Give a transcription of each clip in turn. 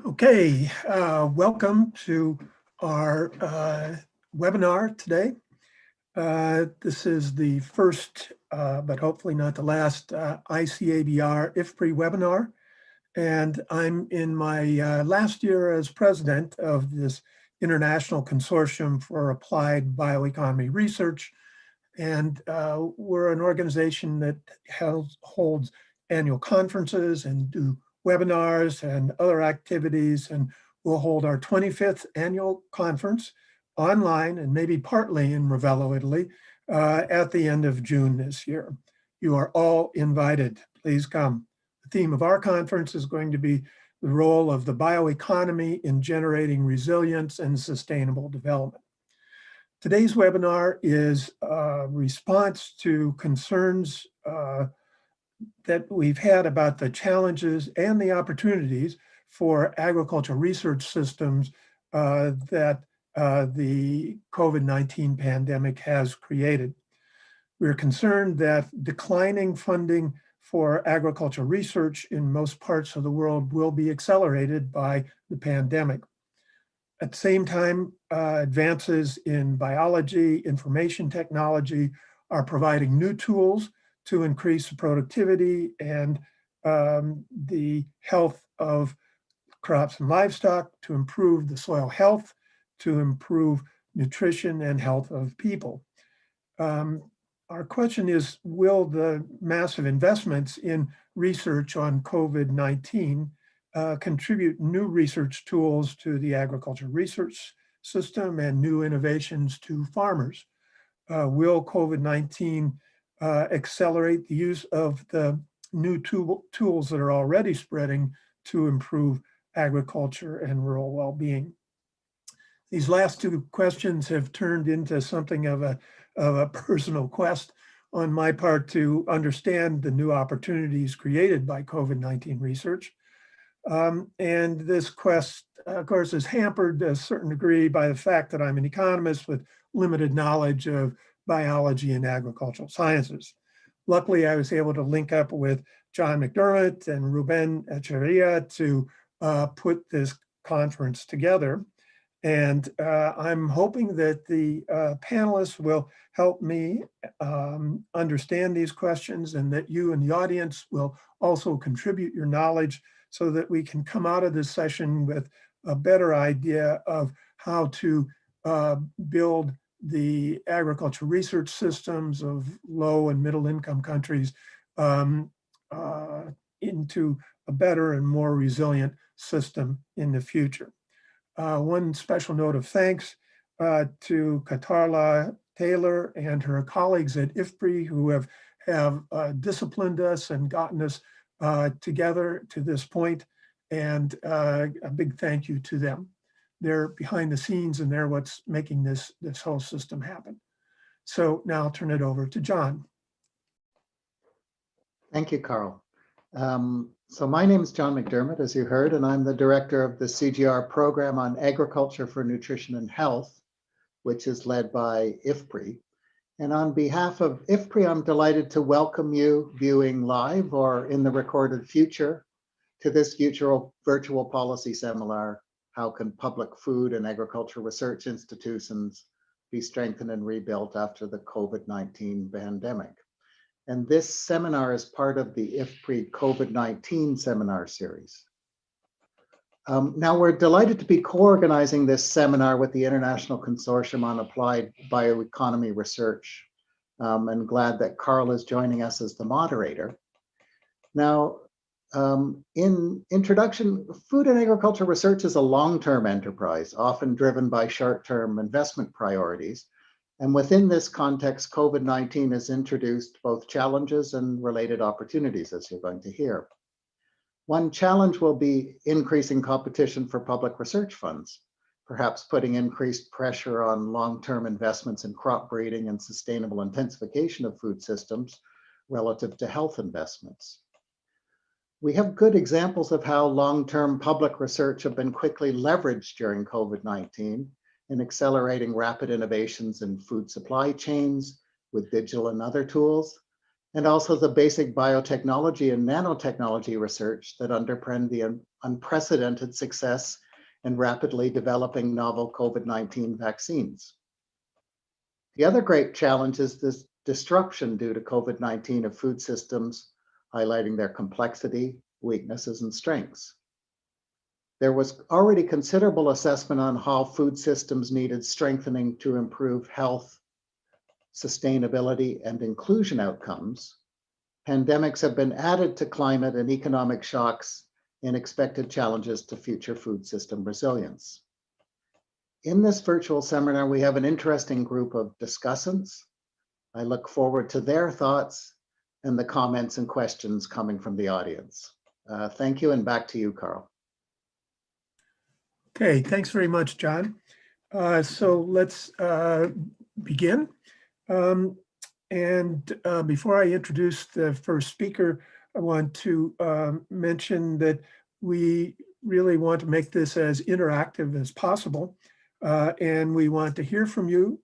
Okay, welcome to our webinar today. This is the first, but hopefully not the last, ICABR IFPRI webinar. And I'm in my last year as president of this International Consortium for Applied Bioeconomy Research. And we're an organization that holds annual conferences and do webinars and other activities, and we'll hold our 25th annual conference online and maybe partly in Ravello, Italy, at the end of June this year. You are all invited. Please come. The theme of our conference is going to be the role of the bioeconomy in generating resilience and sustainable development. Today's webinar is a response to concerns that we've had about the challenges and the opportunities for agricultural research systems that the COVID-19 pandemic has created. We're concerned that declining funding for agricultural research in most parts of the world will be accelerated by the pandemic. At the same time, advances in biology, information technology are providing new tools to increase the productivity and the health of crops and livestock, to improve the soil health, to improve nutrition and health of people. Our question is, will the massive investments in research on COVID-19 contribute new research tools to the agriculture research system and new innovations to farmers? Will COVID-19 accelerate the use of the new tools that are already spreading to improve agriculture and rural well-being? These last two questions have turned into something of a personal quest on my part to understand the new opportunities created by COVID-19 research. And this quest, of course, is hampered to a certain degree by the fact that I'm an economist with limited knowledge of biology and agricultural sciences. Luckily, I was able to link up with John Mcdermott and Ruben Echeverria to put this conference together. And I'm hoping that the panelists will help me understand these questions, and that you in the audience will also contribute your knowledge so that we can come out of this session with a better idea of how to build the agriculture research systems of low and middle income countries into a better and more resilient system in the future. One special note of thanks to Katarla Taylor and her colleagues at IFPRI, who have disciplined us and gotten us together to this point, and a big thank you to them. They're behind the scenes, and they're what's making this whole system happen. So now I'll turn it over to John. Thank you, Carl. So my name is John Mcdermott, as you heard, and I'm the director of the CGR program on agriculture for nutrition and health, which is led by IFPRI. And on behalf of IFPRI, I'm delighted to welcome you viewing live or in the recorded future to this virtual policy seminar, How Can Public Food and Agriculture Research Institutions Be Strengthened and Rebuilt After the COVID-19 Pandemic? And this seminar is part of the IFPRI COVID-19 seminar series. Now we're delighted to be co-organizing this seminar with the International Consortium on Applied Bioeconomy Research, and glad that Carl is joining us as the moderator. Now, in introduction, food and agriculture research is a long-term enterprise, often driven by short-term investment priorities. And within this context, COVID-19 has introduced both challenges and related opportunities, as you're going to hear. One challenge will be increasing competition for public research funds, perhaps putting increased pressure on long-term investments in crop breeding and sustainable intensification of food systems relative to health investments. We have good examples of how long-term public research have been quickly leveraged during COVID-19 in accelerating rapid innovations in food supply chains with digital and other tools, and also the basic biotechnology and nanotechnology research that underpin the unprecedented success in rapidly developing novel COVID-19 vaccines. The other great challenge is this disruption due to COVID-19 of food systems, highlighting their complexity, weaknesses, and strengths. There was already considerable assessment on how food systems needed strengthening to improve health, sustainability, and inclusion outcomes. Pandemics have been added to climate and economic shocks and expected challenges to future food system resilience. In this virtual seminar, we have an interesting group of discussants. I look forward to their thoughts and the comments and questions coming from the audience. Thank you, and back to you, Carl. Okay, thanks very much, John. So let's begin. Before I introduce the first speaker, I want to mention that we really want to make this as interactive as possible, and we want to hear from you.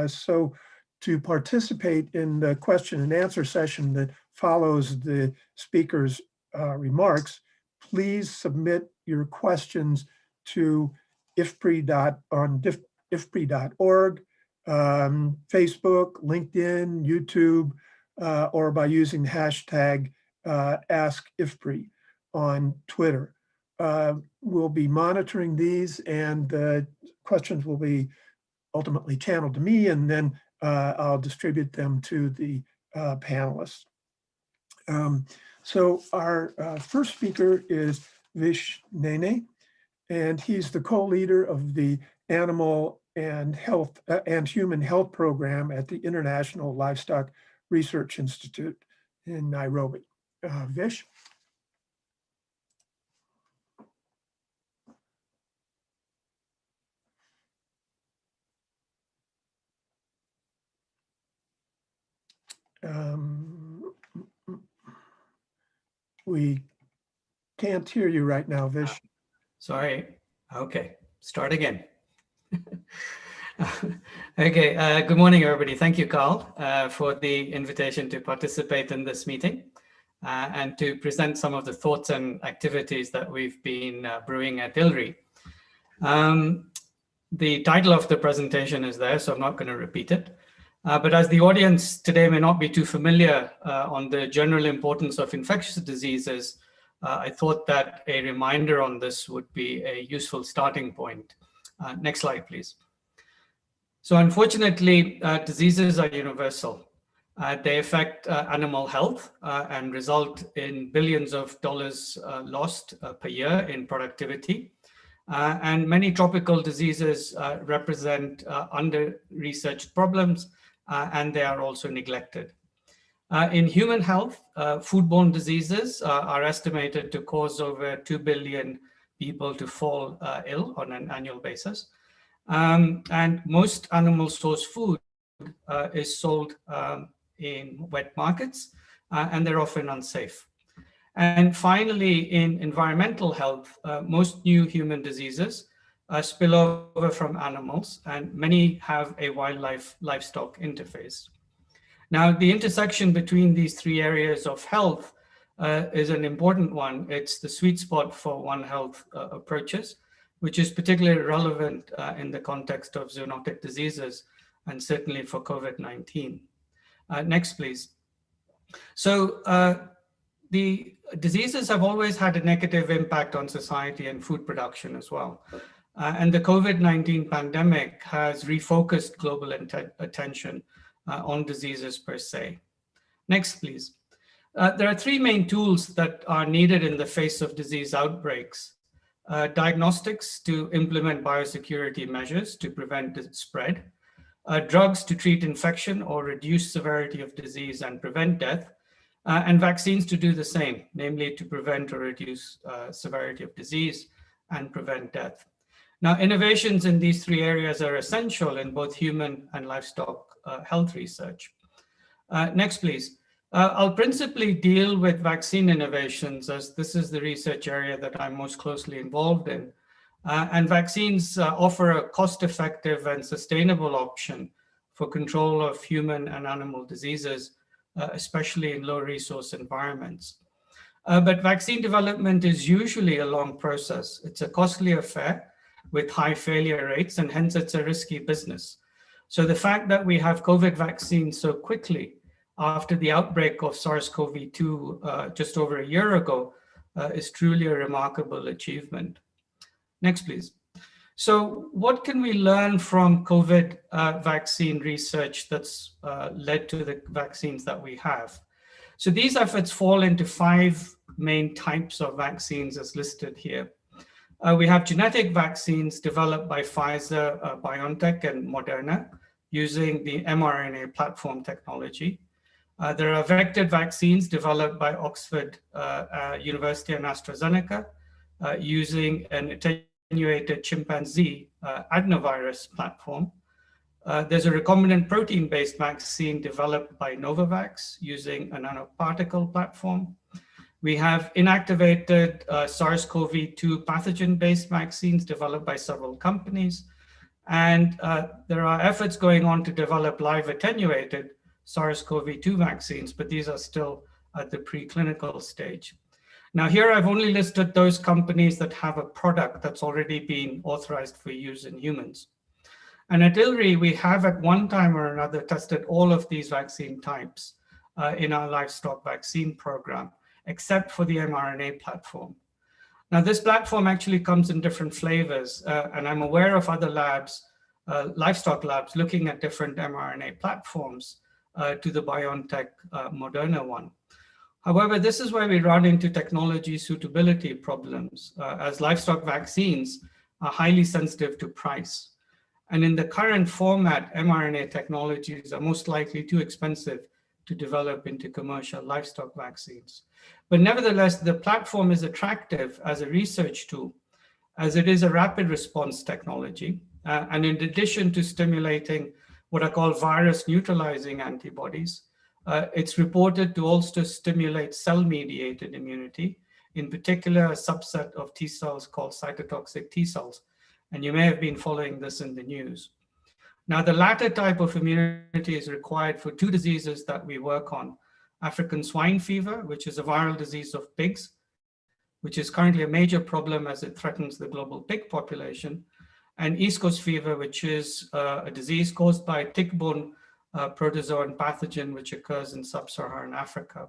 So to participate in the question and answer session that follows the speaker's remarks, please submit your questions to ifpri.org, Facebook, LinkedIn, YouTube, or by using the hashtag AskIFPRI on Twitter. We'll be monitoring these, and the questions will be ultimately channeled to me, and then I'll distribute them to the panelists. So our first speaker is Vish Nene, and he's the co-leader of the Animal and Health and Human Health Program at the International Livestock Research Institute in Nairobi. Vish? We can't hear you right now, Vish. Sorry. Okay, start again. Okay, good morning, everybody. Thank you, Carl, for the invitation to participate in this meeting and to present some of the thoughts and activities that we've been brewing at ILRI. The title of the presentation is there, so I'm not going to repeat it. But as the audience today may not be too familiar on the general importance of infectious diseases, I thought that a reminder on this would be a useful starting point. Next slide, please. So unfortunately, diseases are universal. They affect animal health and result in billions of dollars lost per year in productivity. And many tropical diseases represent under-researched problems, and they are also neglected. In human health, foodborne diseases are estimated to cause over 2 billion people to fall ill on an annual basis. And most animal source food is sold in wet markets, and they're often unsafe. And finally, in environmental health, most new human diseases spill over from animals, and many have a wildlife-livestock interface. Now, the intersection between these three areas of health is an important one. It's the sweet spot for One Health approaches, which is particularly relevant in the context of zoonotic diseases, and certainly for COVID-19. Next, please. So the diseases have always had a negative impact on society and food production as well. And the COVID-19 pandemic has refocused global attention on diseases per se. Next, please. There are three main tools that are needed in the face of disease outbreaks. Diagnostics to implement biosecurity measures to prevent spread, drugs to treat infection or reduce severity of disease and prevent death, and vaccines to do the same, namely to prevent or reduce severity of disease and prevent death. Now, innovations in these three areas are essential in both human and livestock health research. Next, please. I'll principally deal with vaccine innovations, as this is the research area that I'm most closely involved in. And vaccines offer a cost-effective and sustainable option for control of human and animal diseases especially in low resource environments. But vaccine development is usually a long process. It's a costly affair with high failure rates, and hence it's a risky business. So the fact that we have COVID vaccines so quickly after the outbreak of SARS-CoV-2 just over a year ago is truly a remarkable achievement. Next, please. So what can we learn from COVID vaccine research that's led to the vaccines that we have? So these efforts fall into 5 main types of vaccines as listed here. We have genetic vaccines developed by Pfizer, BioNTech, and Moderna using the mRNA platform technology. There are vectored vaccines developed by Oxford University and AstraZeneca using an attenuated chimpanzee adenovirus platform. There's a recombinant protein-based vaccine developed by Novavax using a nanoparticle platform. We have inactivated SARS-CoV-2 pathogen-based vaccines developed by several companies. And there are efforts going on to develop live attenuated SARS-CoV-2 vaccines, but these are still at the preclinical stage. Now here I've only listed those companies that have a product that's already been authorized for use in humans. And at ILRI, we have at one time or another tested all of these vaccine types in our livestock vaccine program, except for the mRNA platform. Now this platform actually comes in different flavors, and I'm aware of other labs, livestock labs, looking at different mRNA platforms to the BioNTech Moderna one. However, this is where we run into technology suitability problems, as livestock vaccines are highly sensitive to price. And in the current format, mRNA technologies are most likely too expensive to develop into commercial livestock vaccines. But nevertheless, the platform is attractive as a research tool, as it is a rapid response technology. And in addition to stimulating what are called virus neutralizing antibodies, it's reported to also stimulate cell-mediated immunity, in particular a subset of T cells called cytotoxic T cells. And you may have been following this in the news. Now, the latter type of immunity is required for 2 diseases that we work on: African swine fever, which is a viral disease of pigs, which is currently a major problem as it threatens the global pig population, and East Coast fever, which is a disease caused by a tick-borne protozoan pathogen, which occurs in sub-Saharan Africa.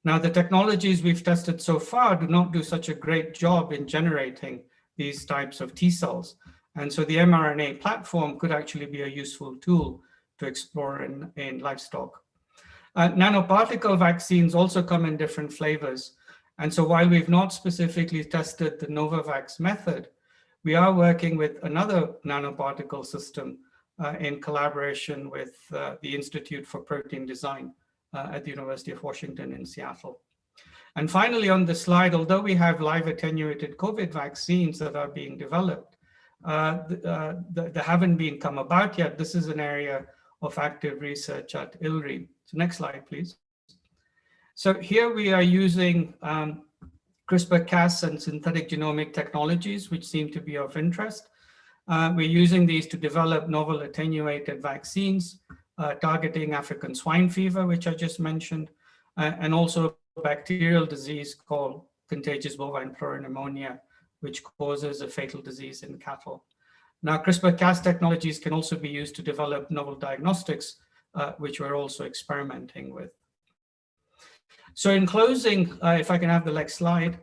Now, the technologies we've tested so far do not do such a great job in generating these types of T cells. And so the mRNA platform could actually be a useful tool to explore in livestock. Nanoparticle vaccines also come in different flavors. And so while we've not specifically tested the Novavax method, we are working with another nanoparticle system in collaboration with the Institute for Protein Design at the University of Washington in Seattle. And finally, on the slide, although we have live attenuated COVID vaccines that are being developed, they haven't been come about yet. This is an area of active research at ILRI. So next slide, please. So here we are using CRISPR-Cas and synthetic genomic technologies, which seem to be of interest. We're using these to develop novel attenuated vaccines targeting African swine fever, which I just mentioned, and also a bacterial disease called contagious bovine pleuropneumonia, which causes a fatal disease in cattle. Now, CRISPR-Cas technologies can also be used to develop novel diagnostics, which we're also experimenting with. So in closing, if I can have the next slide,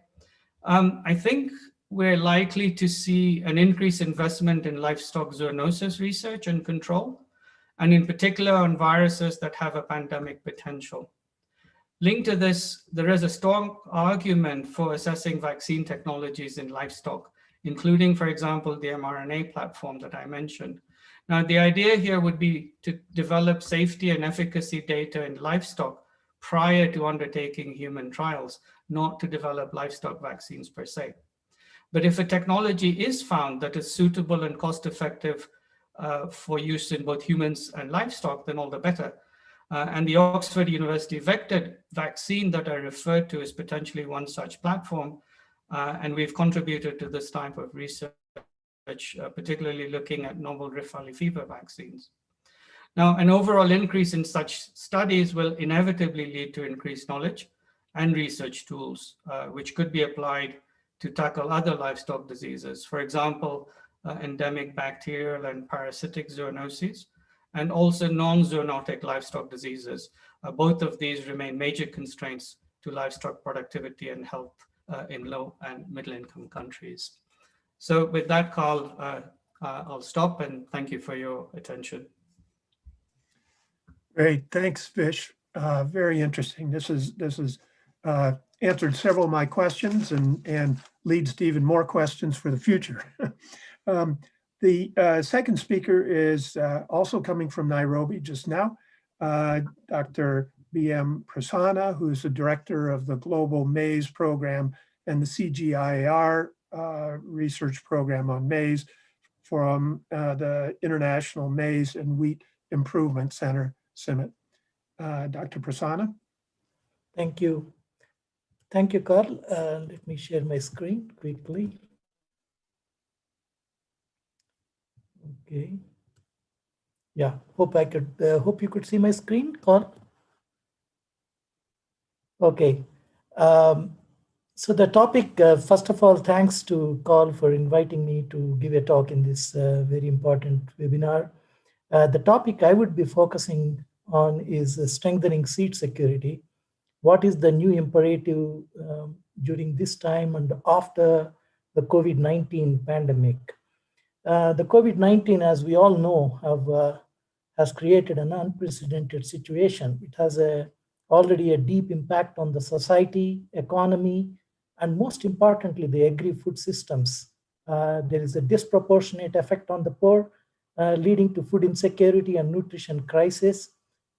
I think we're likely to see an increased investment in livestock zoonosis research and control, and in particular on viruses that have a pandemic potential. Linked to this, there is a strong argument for assessing vaccine technologies in livestock, including, for example, the mRNA platform that I mentioned. Now, the idea here would be to develop safety and efficacy data in livestock prior to undertaking human trials, not to develop livestock vaccines per se. But if a technology is found that is suitable and cost-effective for use in both humans and livestock, then all the better. And the Oxford University vectored vaccine that I referred to is potentially one such platform. And we've contributed to this type of research, particularly looking at novel Rift Valley fever vaccines. Now, an overall increase in such studies will inevitably lead to increased knowledge and research tools, which could be applied to tackle other livestock diseases. For example, endemic bacterial and parasitic zoonoses, and also non-zoonotic livestock diseases. Both of these remain major constraints to livestock productivity and health in low and middle income countries. So with that, Carl, I'll stop and thank you for your attention. Great, thanks, Vish. Very interesting. This is answered several of my questions and leads to even more questions for the future. The second speaker is also coming from Nairobi just now, Dr. B.M. Prasanna, who's the director of the Global Maize Program and the CGIAR research program on maize from the International Maize and Wheat Improvement Center, CIMMYT. Dr. Prasanna. Thank you. Thank you, Carl. Let me share my screen quickly. Okay. Yeah, hope you could see my screen, Carl. Okay. So the topic, first of all, thanks to Carl for inviting me to give a talk in this very important webinar. The topic I would be focusing on is strengthening seed security. What is the new imperative during this time and after the COVID-19 pandemic? The COVID-19, as we all know, has created an unprecedented situation. It has already a deep impact on the society, economy, and most importantly, the agri-food systems. There is a disproportionate effect on the poor, leading to food insecurity and nutrition crisis.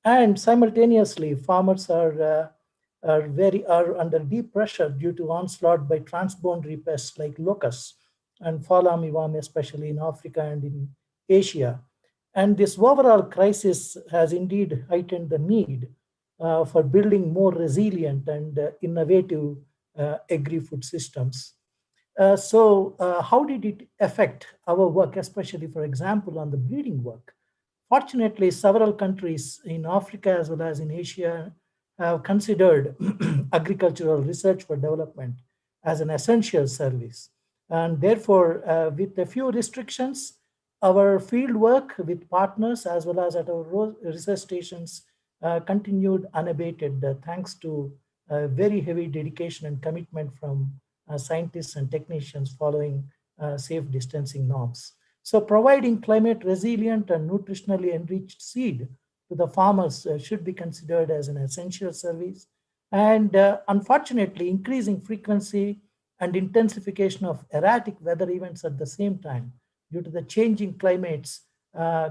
And simultaneously, farmers are under deep pressure due to onslaught by transboundary pests like locusts and fall armyworm, especially in Africa and in Asia. And this overall crisis has indeed heightened the need for building more resilient and innovative agri-food systems. So how did it affect our work, especially, for example, on the breeding work? Fortunately, several countries in Africa as well as in Asia have considered agricultural research for development as an essential service. And therefore, with a few restrictions, our field work with partners as well as at our research stations continued unabated, thanks to very heavy dedication and commitment from scientists and technicians following safe distancing norms. So providing climate resilient and nutritionally enriched seed to the farmers should be considered as an essential service. And unfortunately, increasing frequency and intensification of erratic weather events at the same time due to the changing climates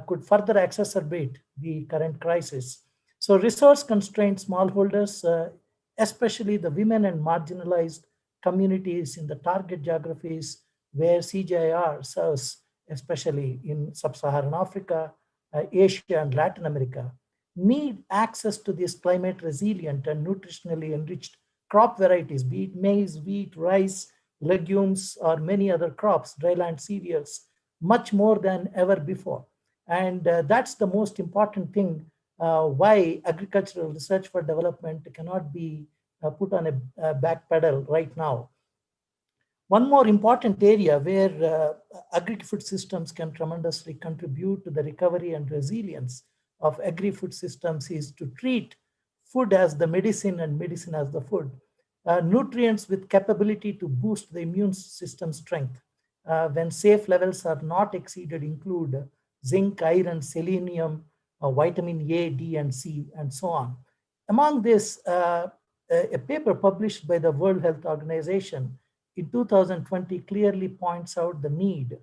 could further exacerbate the current crisis. So resource-constrained smallholders, especially the women and marginalized communities in the target geographies where CGIAR serves, especially in sub-Saharan Africa, Asia, and Latin America, need access to these climate resilient and nutritionally enriched crop varieties, be it maize, wheat, rice, legumes, or many other crops, dryland cereals, much more than ever before. And that's the most important thing why agricultural research for development cannot be put on a back pedal right now. One more important area where agri-food systems can tremendously contribute to the recovery and resilience of agri-food systems is to treat food as the medicine and medicine as the food. Nutrients with capability to boost the immune system strength when safe levels are not exceeded include zinc, iron, selenium, vitamin A, D, and C, and so on. Among this, a paper published by the World Health Organization in 2020 clearly points out the need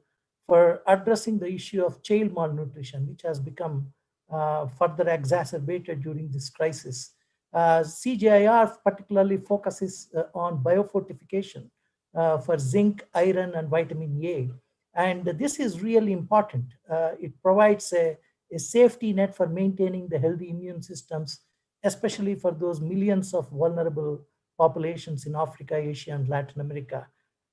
for addressing the issue of child malnutrition, which has become further exacerbated during this crisis. CGIAR particularly focuses on biofortification for zinc, iron, and vitamin A. And this is really important. It provides a safety net for maintaining the healthy immune systems, especially for those millions of vulnerable populations in Africa, Asia, and Latin America.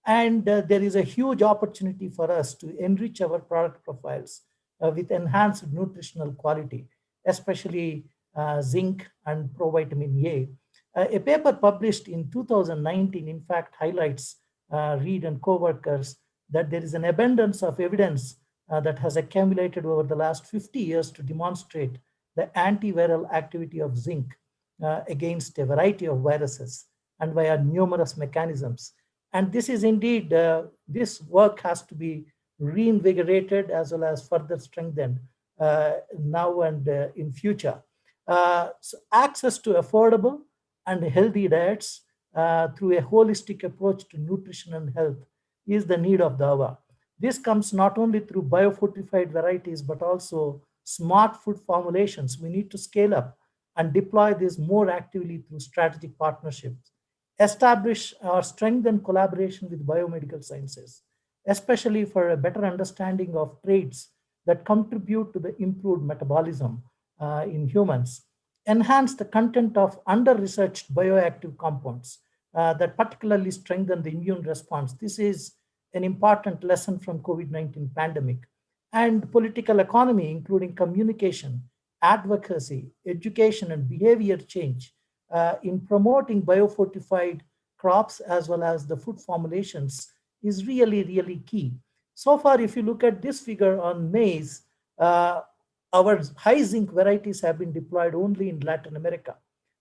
And there is a huge opportunity for us to enrich our product profiles with enhanced nutritional quality. especially zinc and provitamin A. A paper published in 2019, in fact, highlights Reed and co-workers that there is an abundance of evidence that has accumulated over the last 50 years to demonstrate the antiviral activity of zinc against a variety of viruses and via numerous mechanisms. And this is indeed, this work has to be reinvigorated as well as further strengthened now and in future. So access to affordable and healthy diets through a holistic approach to nutrition and health is the need of the hour. This comes not only through biofortified varieties, but also smart food formulations. We need to scale up and deploy this more actively through strategic partnerships. Establish or strengthen collaboration with biomedical sciences, especially for a better understanding of traits that contribute to the improved metabolism in humans. Enhance the content of under-researched bioactive compounds that particularly strengthen the immune response. This is an important lesson from COVID-19 pandemic. And political economy, including communication, advocacy, education, and behavior change in promoting biofortified crops as well as the food formulations is really, really key. So far, if you look at this figure on maize, our high zinc varieties have been deployed only in Latin America,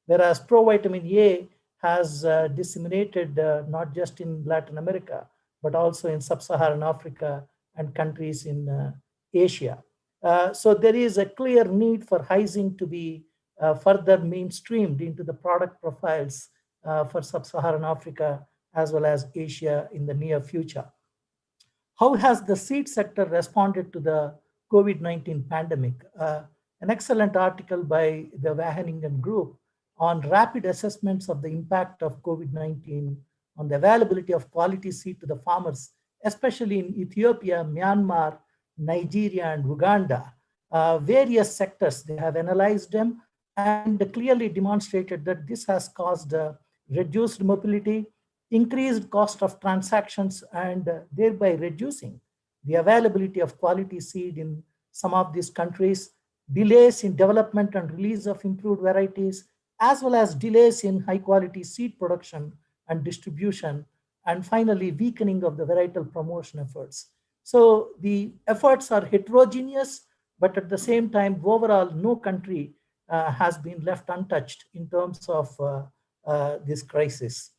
whereas provitamin A has disseminated not just in Latin America, but also in sub-Saharan Africa and countries in Asia. So there is a clear need for high zinc to be further mainstreamed into the product profiles for sub-Saharan Africa as well as Asia in the near future. How has the seed sector responded to the COVID-19 pandemic? An excellent article by the Wageningen Group on rapid assessments of the impact of COVID-19 on the availability of quality seed to the farmers, especially in Ethiopia, Myanmar, Nigeria, and Uganda. Various sectors, they have analyzed them and clearly demonstrated that this has caused reduced mobility, increased cost of transactions, and thereby reducing the availability of quality seed in some of these countries, delays in development and release of improved varieties, as well as delays in high quality seed production and distribution, and finally weakening of the varietal promotion efforts. So the efforts are heterogeneous, but at the same time, overall, no country has been left untouched in terms of this crisis.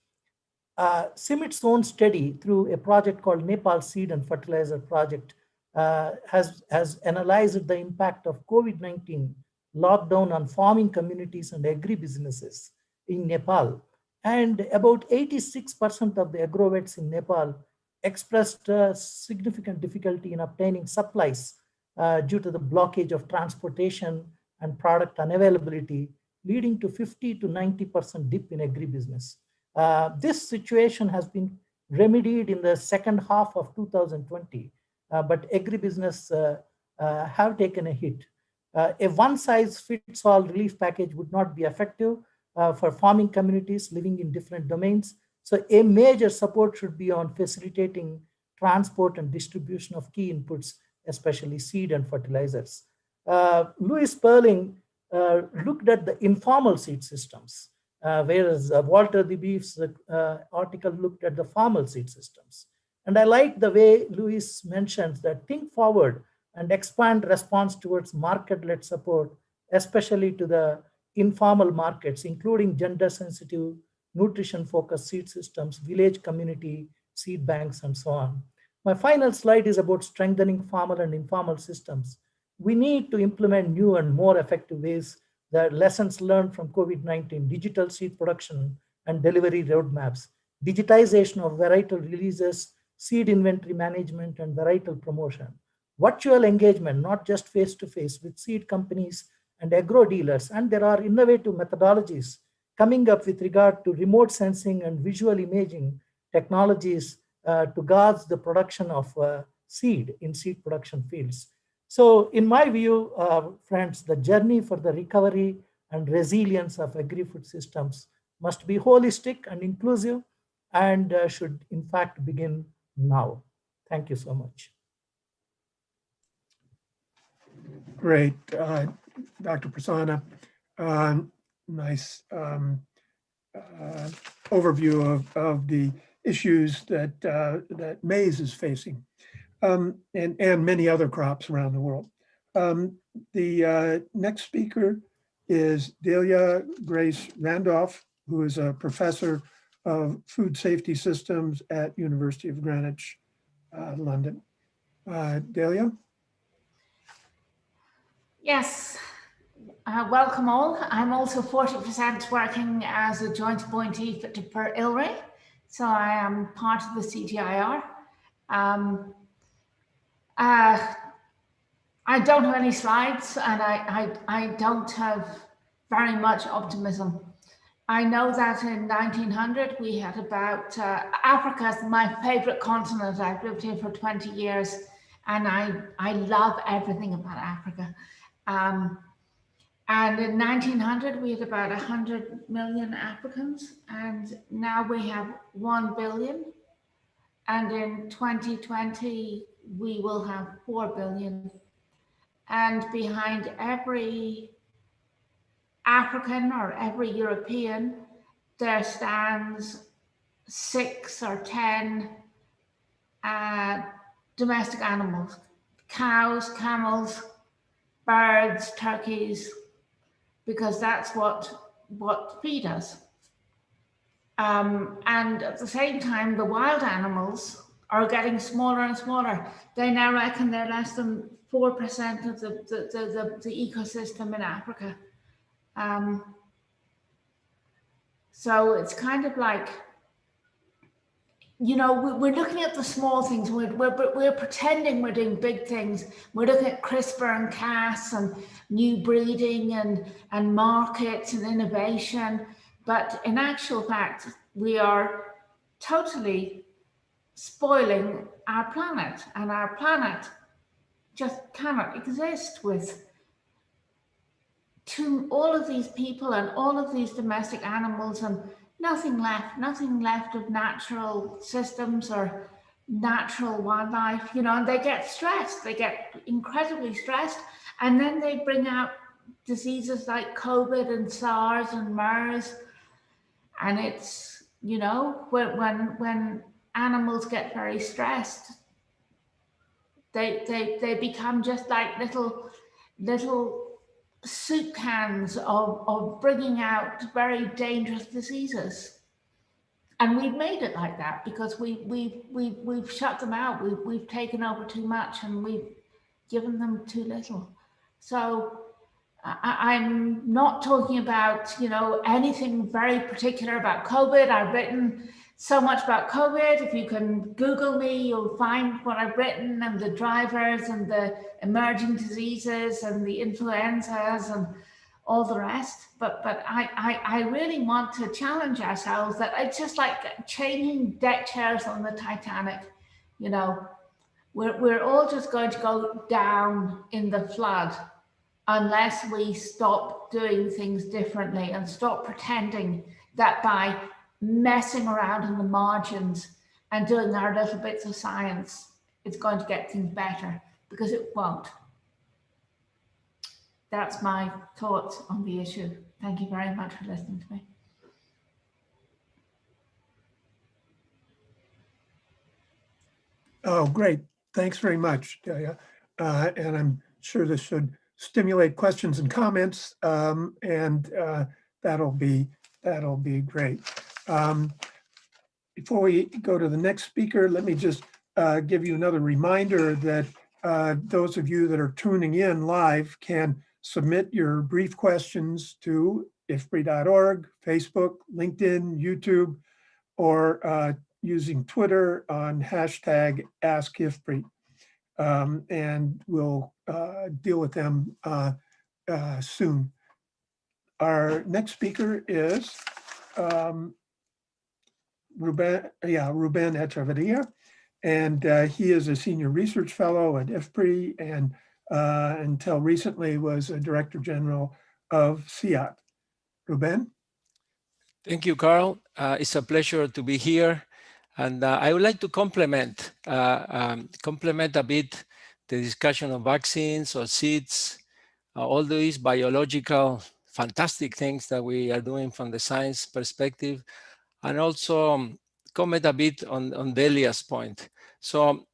CIMMYT's own study through a project called Nepal Seed and Fertilizer Project has analyzed the impact of COVID-19 lockdown on farming communities and agri-businesses in Nepal. And about 86% of the agrovets in Nepal expressed significant difficulty in obtaining supplies due to the blockage of transportation and product unavailability, leading to 50 to 90% dip in agribusiness. This situation has been remedied in the second half of 2020, but agribusiness have taken a hit. A one-size-fits-all relief package would not be effective for farming communities living in different domains. So a major support should be on facilitating transport and distribution of key inputs, especially seed and fertilizers. Louis Perling looked at the informal seed systems, whereas Walter de Beef's article looked at the formal seed systems. And I like the way Louis mentions that think forward and expand response towards market-led support, especially to the informal markets, including gender-sensitive, nutrition-focused seed systems, village community seed banks, and so on. My final slide is about strengthening formal and informal systems. We need to implement new and more effective ways, the lessons learned from COVID-19, digital seed production and delivery roadmaps, digitization of varietal releases, seed inventory management, and varietal promotion. Virtual engagement, not just face-to-face with seed companies and agro dealers. And there are innovative methodologies coming up with regard to remote sensing and visual imaging technologies to gauge the production of seed in seed production fields. So in my view, friends, the journey for the recovery and resilience of agri-food systems must be holistic and inclusive and should in fact begin now. Thank you so much. Great. Dr. Prasanna. Nice overview of the issues that maize is facing, and many other crops around the world. The next speaker is Delia Grace Randolph, who is a professor of food safety systems at University of Greenwich, London. Delia? Yes, welcome all. I'm also 40% working as a joint appointee for ILRI, so I am part of the CGIR. I don't have any slides, and I don't have very much optimism. I know that in 1900 we had about, Africa is my favorite continent. I've lived here for 20 years and I love everything about Africa. And in 1900 we had about 100 million Africans, and now we have 1 billion. And in 2020 we will have 4 billion. And behind every African or every European, there stands 6 or 10 domestic animals: cows, camels, birds, turkeys, because that's what feed us. And at the same time, the wild animals are getting smaller and smaller. They now reckon they're less than 4% of the ecosystem in Africa. So it's kind of like, you know, we're looking at the small things. We're pretending we're doing big things. We're looking at CRISPR-Cas and new breeding and markets and innovation. But in actual fact, we are totally spoiling our planet, and our planet just cannot exist with all of these people and all of these domestic animals and nothing left of natural systems or natural wildlife, you know. And they get stressed, they get incredibly stressed, and then they bring out diseases like COVID and SARS and MERS. And it's, you know, when animals get very stressed, they become just like little soup cans of bringing out very dangerous diseases. And we've made it like that because we've shut them out. We've taken over too much and we've given them too little. So I'm not talking about, you know, anything very particular about COVID. I've written so much about COVID. If you can Google me, you'll find what I've written, and the drivers and the emerging diseases and the influenzas and all the rest. But I really want to challenge ourselves that it's just like changing deck chairs on the Titanic. You know, we're all just going to go down in the flood unless we stop doing things differently and stop pretending that by messing around in the margins and doing our little bits of science, it's going to get things better, because it won't. That's my thoughts on the issue. Thank you very much for listening to me. Oh, great. Thanks very much, Delia. And I'm sure this should stimulate questions and comments, and that'll be great. Before we go to the next speaker, let me just give you another reminder that those of you that are tuning in live can submit your brief questions to ifpri.org, Facebook, LinkedIn, YouTube, or using Twitter on hashtag AskIFPRI. And we'll deal with them soon. Our next speaker is Ruben Echeverria, and he is a senior research fellow at IFPRI, and until recently was a director general of CIAT. Ruben? Thank you, Carl. It's a pleasure to be here. And I would like to complement a bit the discussion of vaccines or seeds all these biological, fantastic things that we are doing from the science perspective, and also comment a bit on Delia's point. So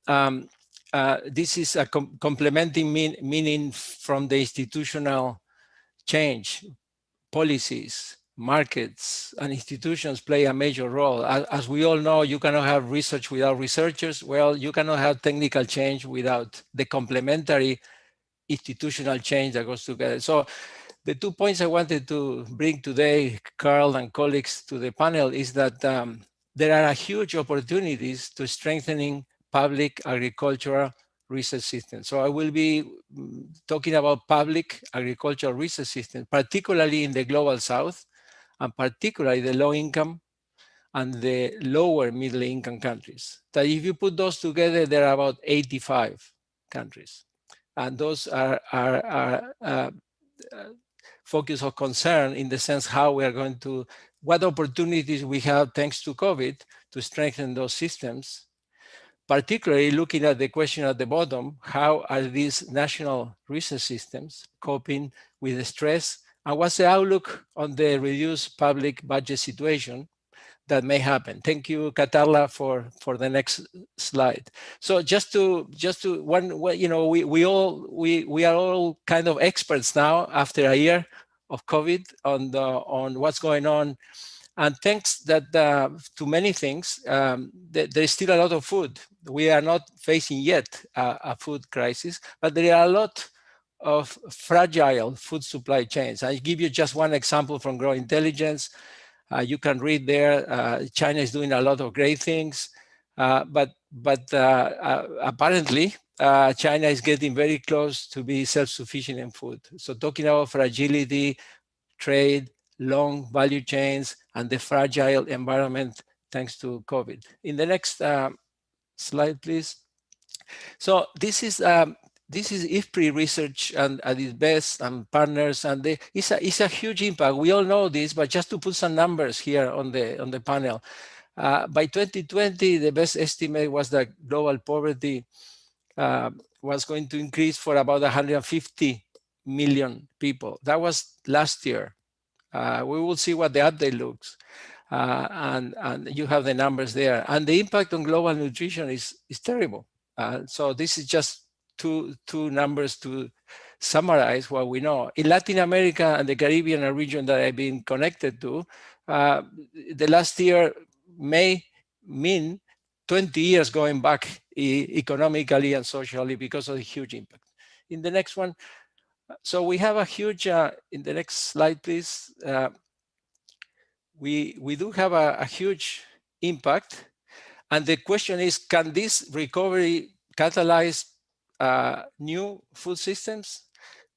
this is a complementing meaning from the institutional change. Policies, markets, and institutions play a major role. As we all know, you cannot have research without researchers. Well, you cannot have technical change without the complementary institutional change that goes together. So the 2 points I wanted to bring today, Carl and colleagues, to the panel is that there are huge opportunities to strengthening public agricultural research systems. So I will be talking about public agricultural research systems, particularly in the global south, and particularly the low income and the lower middle income countries. That if you put those together, there are about 85 countries. And those are focus of concern in the sense how we are going to, what opportunities we have thanks to COVID to strengthen those systems, particularly looking at the question at the bottom, how are these national research systems coping with the stress, and what's the outlook on the reduced public budget situation that may happen. Thank you, Katarla, for the next slide. So just to you know, we are all kind of experts now after a year of COVID on what's going on, and thanks that to many things, there's still a lot of food. We are not facing yet a food crisis, but there are a lot of fragile food supply chains. I'll give you just one example from Grow Intelligence. You can read there, China is doing a lot of great things, but apparently China is getting very close to be self-sufficient in food. So talking about fragility, trade, long value chains, and the fragile environment thanks to COVID. In the next slide, please. So this is IFPRI research and at its best, and partners, and it's a huge impact. We all know this, but just to put some numbers here on the panel. By 2020, the best estimate was that global poverty was going to increase for about 150 million people. That was last year. We will see what the update looks. And you have the numbers there. And the impact on global nutrition is terrible. So this is just two numbers to summarize what we know. In Latin America and the Caribbean region that I've been connected to, the last year may mean 20 years going back economically and socially because of the huge impact. In the next one, so we have a huge, in the next slide, please. We do have a huge impact. And the question is, can this recovery catalyze new food systems?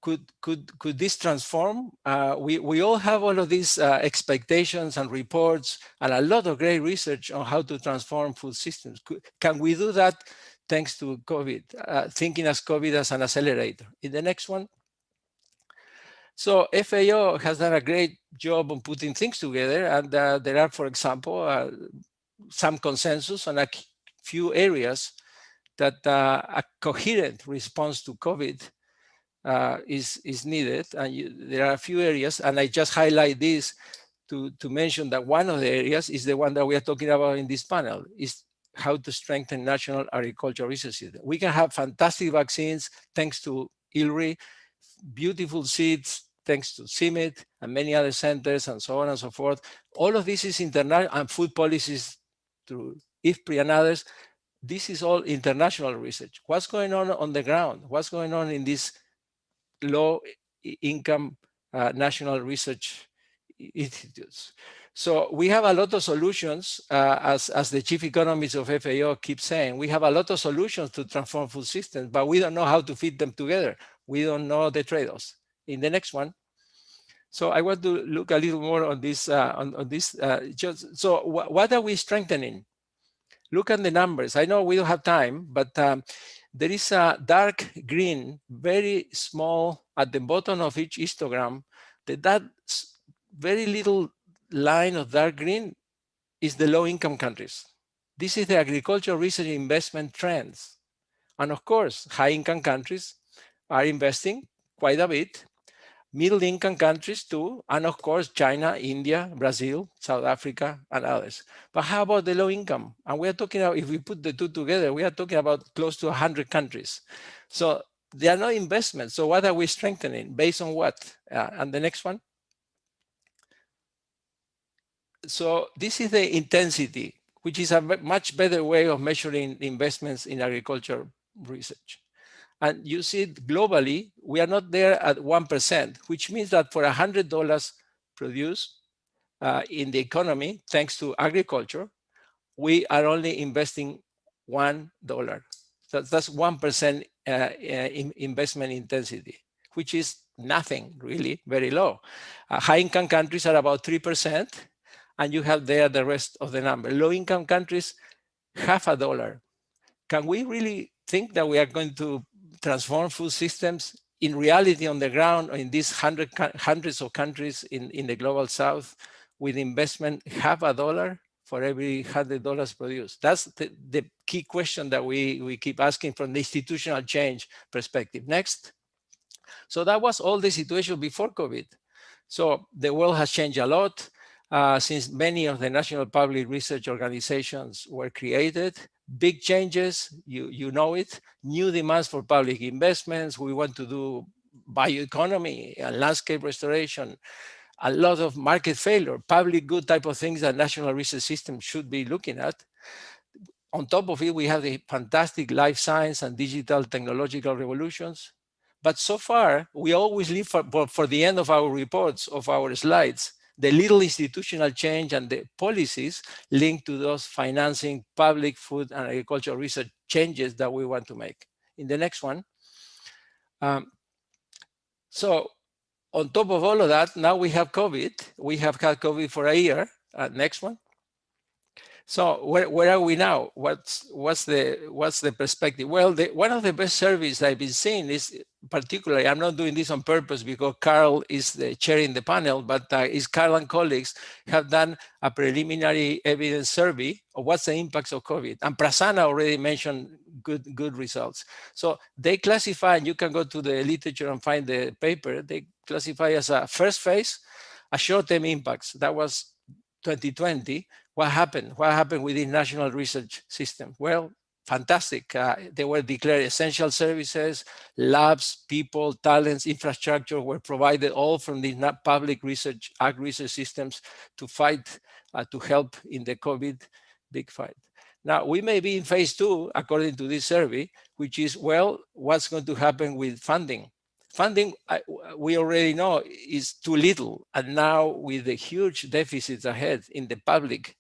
Could this transform? We all have all of these expectations and reports and a lot of great research on how to transform food systems. Can we do that thanks to COVID? Thinking as COVID as an accelerator. In the next one. So FAO has done a great job on putting things together, and there are, for example, some consensus on a few areas that a coherent response to COVID is needed. And there are a few areas, and I just highlight this to mention that one of the areas is the one that we are talking about in this panel, is how to strengthen national agricultural research system. We can have fantastic vaccines thanks to ILRI, beautiful seeds thanks to CIMMYT and many other centers and so on and so forth. All of this is international, and food policies through IFPRI and others. This is all international research. What's going on the ground? What's going on in these low income national research institutes? So we have a lot of solutions, as the chief economist of FAO keeps saying, we have a lot of solutions to transform food systems, but we don't know how to fit them together. We don't know the trade-offs. In the next one. So I want to look a little more on this. So what are we strengthening? Look at the numbers. I know we don't have time, but there is a dark green, very small at the bottom of each histogram. That very little line of dark green is the low-income countries. This is the agricultural research investment trends. And of course, high-income countries are investing quite a bit, middle-income countries too, and of course, China, India, Brazil, South Africa, and others. But how about the low income? And we are talking about, if we put the two together, we are talking about close to 100 countries. So there are no investments. So what are we strengthening? Based on what? And the next one. So this is the intensity, which is a much better way of measuring investments in agriculture research. And you see globally, we are not there at 1%, which means that for $100 produced in the economy, thanks to agriculture, we are only investing $1. That's 1% investment intensity, which is nothing really, very low. High-income countries are about 3%, and you have there the rest of the number. Low-income countries, $0.50. Can we really think that we are going to transform food systems in reality on the ground or in these hundreds of countries in the global south with investment $0.50 for every $100 produced? That's the key question that we keep asking from the institutional change perspective. Next. So that was all the situation before COVID. So the world has changed a lot since many of the national public research organizations were created. Big changes, you know it, new demands for public investments. We want to do bioeconomy and landscape restoration, a lot of market failure, public good type of things that national research systems should be looking at. On top of it, we have the fantastic life science and digital technological revolutions. But so far, we always leave for the end of our reports, of our slides, the little institutional change and the policies linked to those financing public food and agricultural research changes that we want to make. In the next one. So on top of all of that, now we have COVID. We have had COVID for a year. Next one. So where are we now? What's the perspective? Well, one of the best surveys I've been seeing is, particularly, I'm not doing this on purpose because Carl is the chairing the panel, but is Carl and colleagues have done a preliminary evidence survey of what's the impacts of COVID. And Prasanna already mentioned good results. So they classify, and you can go to the literature and find the paper, they classify as a first phase, a short-term impacts. That was 2020. What happened? What happened with the national research system? Well, fantastic. They were declared essential services, labs, people, talents, infrastructure were provided all from the public research, ag research systems to fight, to help in the COVID big fight. Now, we may be in phase 2, according to this survey, which is, well, what's going to happen with funding? Funding, we already know, is too little. And now with the huge deficits ahead in the public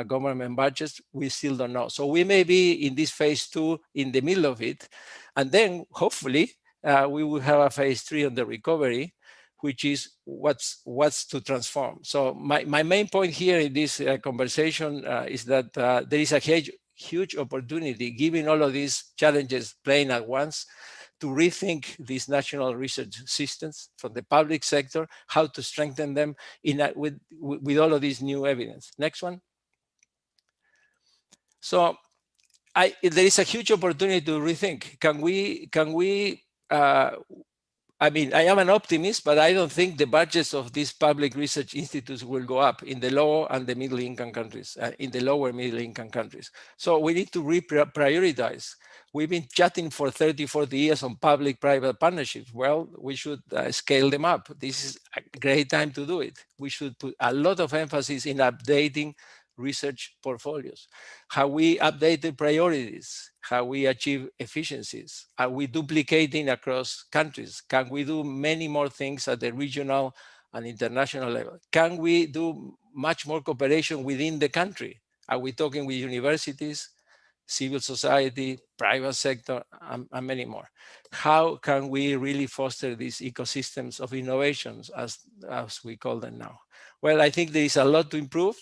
government budgets, we still don't know. So we may be in this phase 2 in the middle of it. And then hopefully we will have a phase 3 on the recovery, which is what's to transform. So my main point here in this conversation is that there is a huge opportunity, given all of these challenges playing at once, to rethink these national research systems from the public sector, how to strengthen them with all of this new evidence. Next one. So there is a huge opportunity to rethink. Can we I mean, I am an optimist, but I don't think the budgets of these public research institutes will go up in the low and the middle income countries, in the lower middle income countries. So we need to reprioritize. We've been chatting for 30, 40 years on public-private partnerships. Well, we should scale them up. This is a great time to do it. We should put a lot of emphasis in updating research portfolios, how we update the priorities, how we achieve efficiencies, are we duplicating across countries? Can we do many more things at the regional and international level? Can we do much more cooperation within the country? Are we talking with universities, civil society, private sector, and many more? How can we really foster these ecosystems of innovations, as we call them now? Well, I think there is a lot to improve.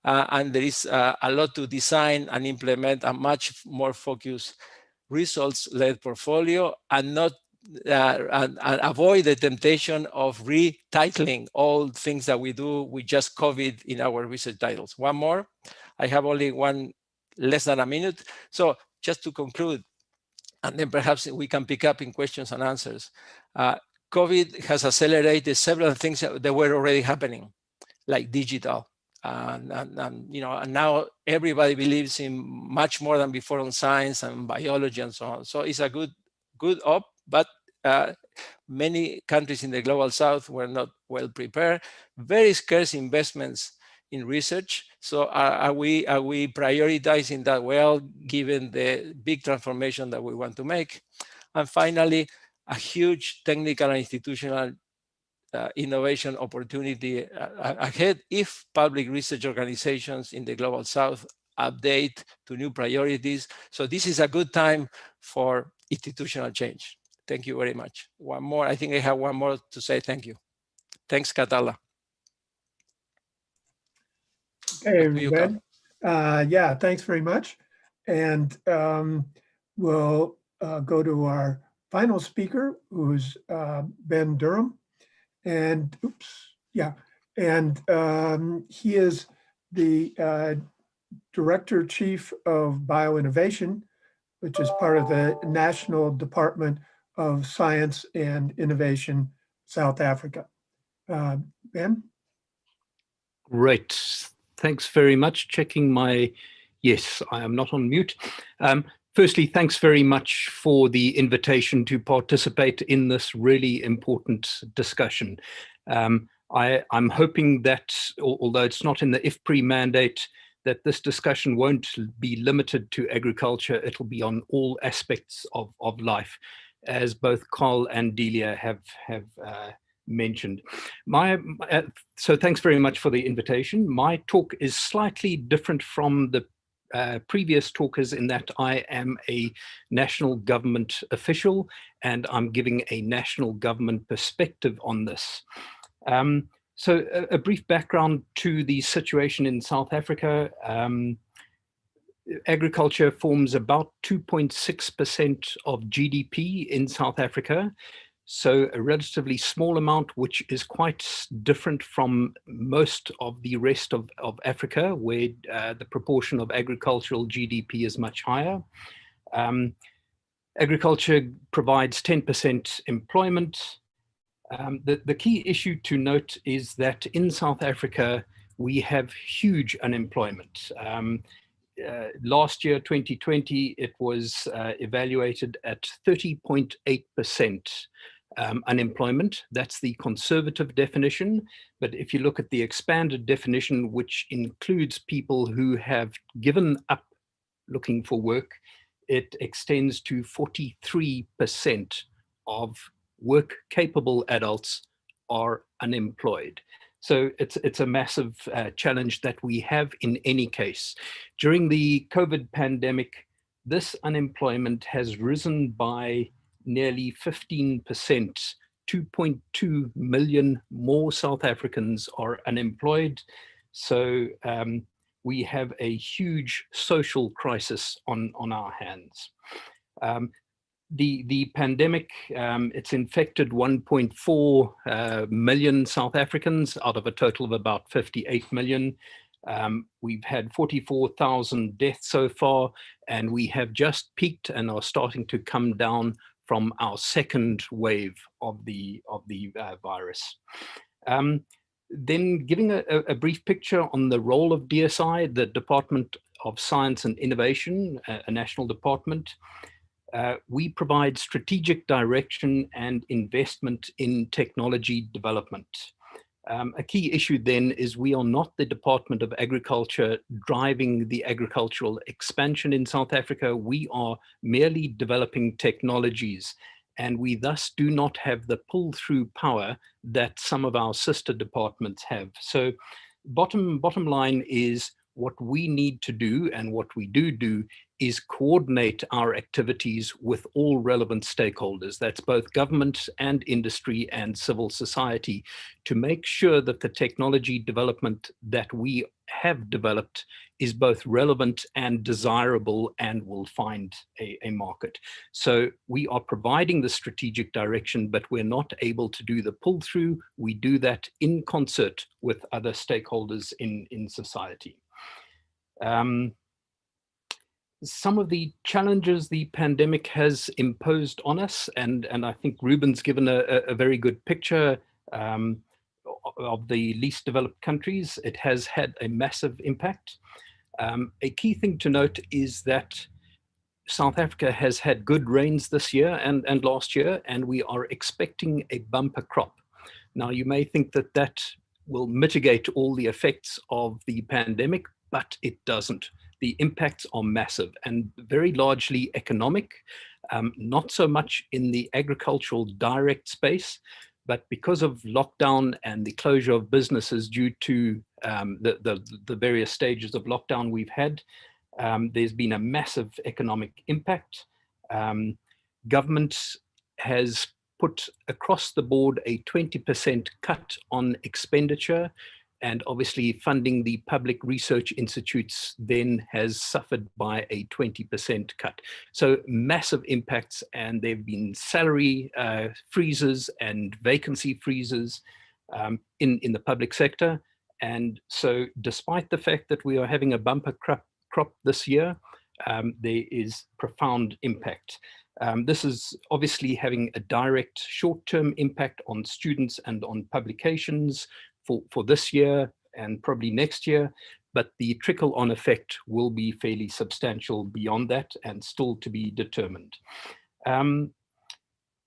And there is a lot to design and implement a much more focused results-led portfolio, and not and avoid the temptation of retitling all things that we do with just COVID in our research titles. One more. I have only less than a minute. So just to conclude, and then perhaps we can pick up in questions and answers. COVID has accelerated several things that were already happening, like digital. And you know, and now everybody believes in much more than before on science and biology and so on. So it's a good op, but many countries in the global south were not well prepared. Very scarce investments in research. So are we prioritizing that well, given the big transformation that we want to make? And finally, a huge technical and institutional innovation opportunity ahead if public research organizations in the global south update to new priorities. So this is a good time for institutional change. Thank you very much. One more, I think I have one more to say. Thank you. Thanks, Catala. Hey, Back to you, Ben. Yeah, thanks very much. And we'll go to our final speaker, who's Ben Durham. And he is the Director Chief of Bioinnovation, which is part of the National Department of Science and Innovation, South Africa. Ben? Great. Thanks very much. Checking my, yes, I am not on mute. Firstly, thanks very much for the invitation to participate in this really important discussion. I'm hoping that, although it's not in the IFPRI mandate, that this discussion won't be limited to agriculture. It'll be on all aspects of life, as both Carl and Delia have mentioned. So thanks very much for the invitation. My talk is slightly different from the previous talkers in that I am a national government official and I'm giving a national government perspective on this. So a brief background to the situation in South Africa. Agriculture forms about 2.6% of GDP in South Africa. So a relatively small amount, which is quite different from most of the rest of Africa, where the proportion of agricultural GDP is much higher. Agriculture provides 10% employment. The key issue to note is that in South Africa, we have huge unemployment. Last year, 2020, it was evaluated at 30.8% unemployment. That's the conservative definition. But if you look at the expanded definition, which includes people who have given up looking for work, it extends to 43% of work-capable adults are unemployed. So it's a massive challenge that we have in any case. During the COVID pandemic, this unemployment has risen by nearly 15%. 2.2 million more South Africans are unemployed. So we have a huge social crisis on our hands. The pandemic, it's infected 1.4 million South Africans out of a total of about 58 million. We've had 44,000 deaths so far, and we have just peaked and are starting to come down from our second wave of the virus. Then giving a brief picture on the role of DSI, the Department of Science and Innovation, a national department. We provide strategic direction and investment in technology development. A key issue then is we are not the Department of Agriculture driving the agricultural expansion in South Africa. We are merely developing technologies, and we thus do not have the pull-through power that some of our sister departments have. So bottom line is what we need to do, and what we do is coordinate our activities with all relevant stakeholders. That's both government and industry and civil society, to make sure that the technology development that we have developed is both relevant and desirable and will find a market. So we are providing the strategic direction, but we're not able to do the pull through. We do that in concert with other stakeholders in society. some of the challenges the pandemic has imposed on us, and I think Ruben's given a very good picture of the least developed countries. It has had a massive impact. A key thing to note is that South Africa has had good rains this year and last year, and we are expecting a bumper crop. Now, you may think that that will mitigate all the effects of the pandemic, but it doesn't. The impacts are massive and very largely economic, not so much in the agricultural direct space, but because of lockdown and the closure of businesses due to the various stages of lockdown we've had, there's been a massive economic impact. Government has put across the board a 20% cut on expenditure, and obviously funding the public research institutes then has suffered by a 20% cut. So massive impacts, and there have been salary freezes and vacancy freezes in the public sector. And so despite the fact that we are having a bumper crop this year, there is profound impact. This is obviously having a direct short-term impact on students and on publications for this year and probably next year, but the trickle-on effect will be fairly substantial beyond that and still to be determined.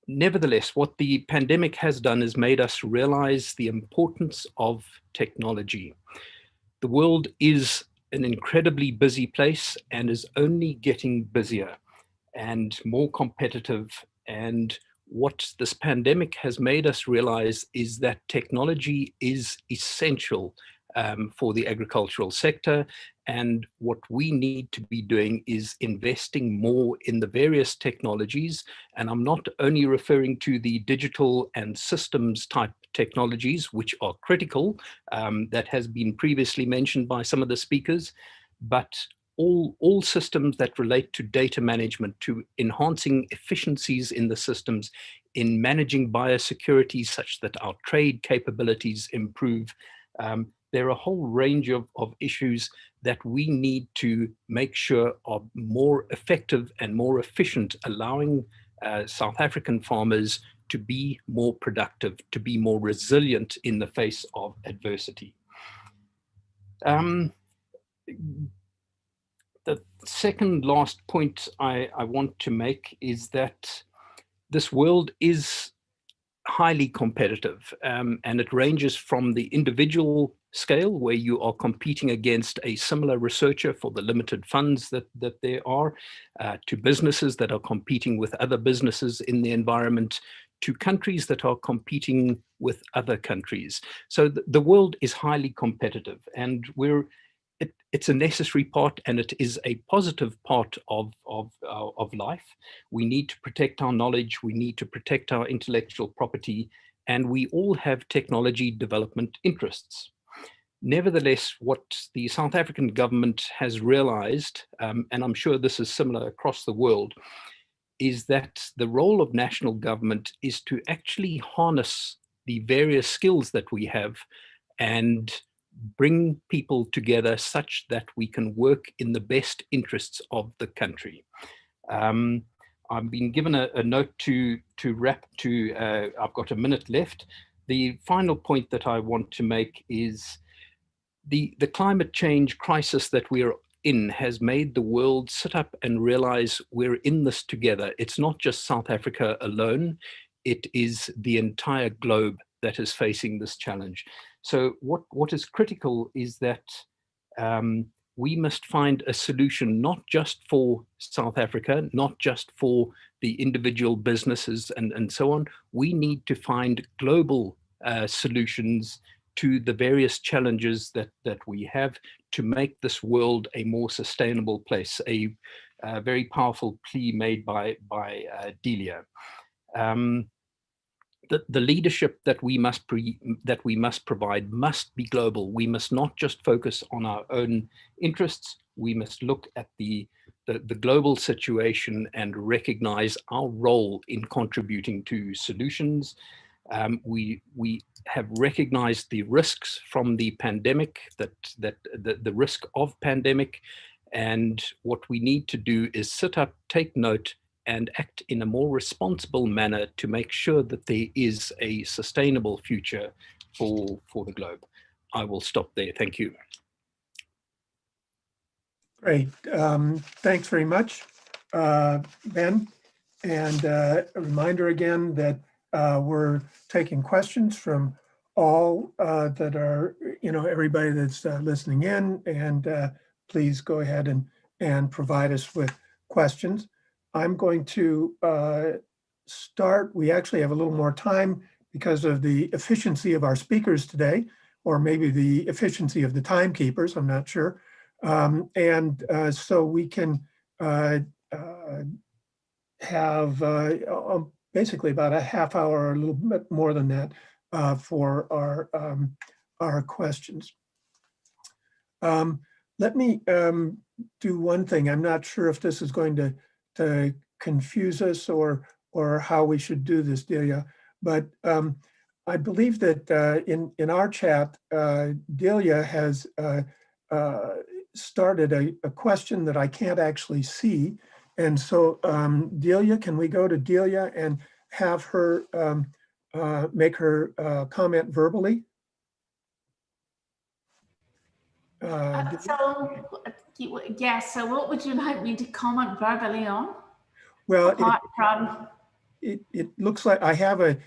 Nevertheless, what the pandemic has done is made us realize the importance of technology. The world is an incredibly busy place and is only getting busier and more competitive. And what this pandemic has made us realize is that technology is essential for the agricultural sector. And what we need to be doing is investing more in the various technologies. And I'm not only referring to the digital and systems type technologies, which are critical, that has been previously mentioned by some of the speakers, but all systems that relate to data management, to enhancing efficiencies in the systems, in managing biosecurity such that our trade capabilities improve. There are a whole range of issues that we need to make sure are more effective and more efficient, allowing South African farmers to be more productive, to be more resilient in the face of adversity. The second last point I want to make is that this world is highly competitive, and it ranges from the individual scale, where you are competing against a similar researcher for the limited funds that there are, to businesses that are competing with other businesses in the environment, to countries that are competing with other countries. So the world is highly competitive, and it's a necessary part, and it is a positive part of life. We need to protect our knowledge, we need to protect our intellectual property, and we all have technology development interests. Nevertheless, what the South African government has realized, and I'm sure this is similar across the world, is that the role of national government is to actually harness the various skills that we have and bring people together such that we can work in the best interests of the country. I've been given a note to wrap to, I've got a minute left. The final point that I want to make is the climate change crisis that we're in has made the world sit up and realize we're in this together. It's not just South Africa alone, it is the entire globe that is facing this challenge. So what is critical is that we must find a solution, not just for South Africa, not just for the individual businesses and so on. We need to find global solutions to the various challenges that we have to make this world a more sustainable place. A very powerful plea made by Delia. The leadership that we must provide must be global. We must not just focus on our own interests. We must look at the global situation and recognize our role in contributing to solutions. We have recognized the risks from the pandemic, the risk of pandemic, And what we need to do is sit up, take note, and act in a more responsible manner to make sure that there is a sustainable future for the globe. I will stop there. Thank you. Great. Thanks very much, Ben. And a reminder again that we're taking questions from all that are, everybody that's listening in, and please go ahead and provide us with questions. I'm going to start. We actually have a little more time because of the efficiency of our speakers today, or maybe the efficiency of the timekeepers, I'm not sure. So we can have basically about a half hour, or a little bit more than that, for our questions. Let me do one thing. I'm not sure if this is going to confuse us or how we should do this, Delia, but I believe that in our chat, Delia has started a question that I can't actually see. And so Delia, can we go to Delia and have her make her comment verbally? Yes, so what would you like me to comment verbally on? Well, apart from... it looks like I have a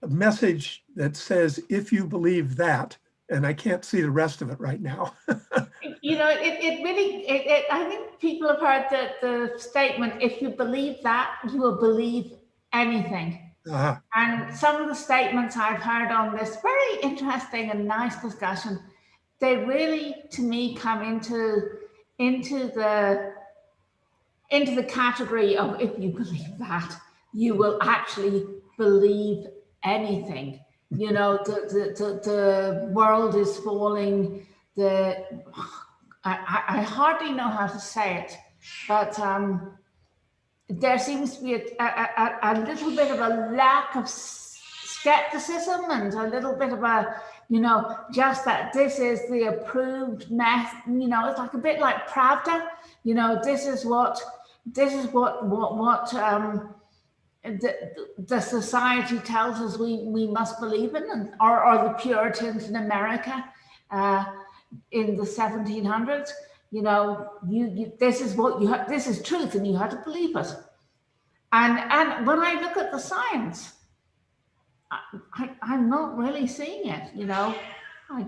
message that says, if you believe that, and I can't see the rest of it right now. It really, I think people have heard the statement, if you believe that, you will believe anything. Uh-huh. And some of the statements I've heard on this very interesting and nice discussion, they really, to me, come into the category of, if you believe that, you will actually believe anything. The world is falling. I hardly know how to say it, but there seems to be a little bit of a lack of skepticism, and a little bit of a, just that this is the approved method. It's like a bit like Pravda. This is what the society tells us we must believe in, or the Puritans in America in the 1700s. This is what you have. This is truth, and you have to believe it. And when I look at the science, I'm not really seeing it.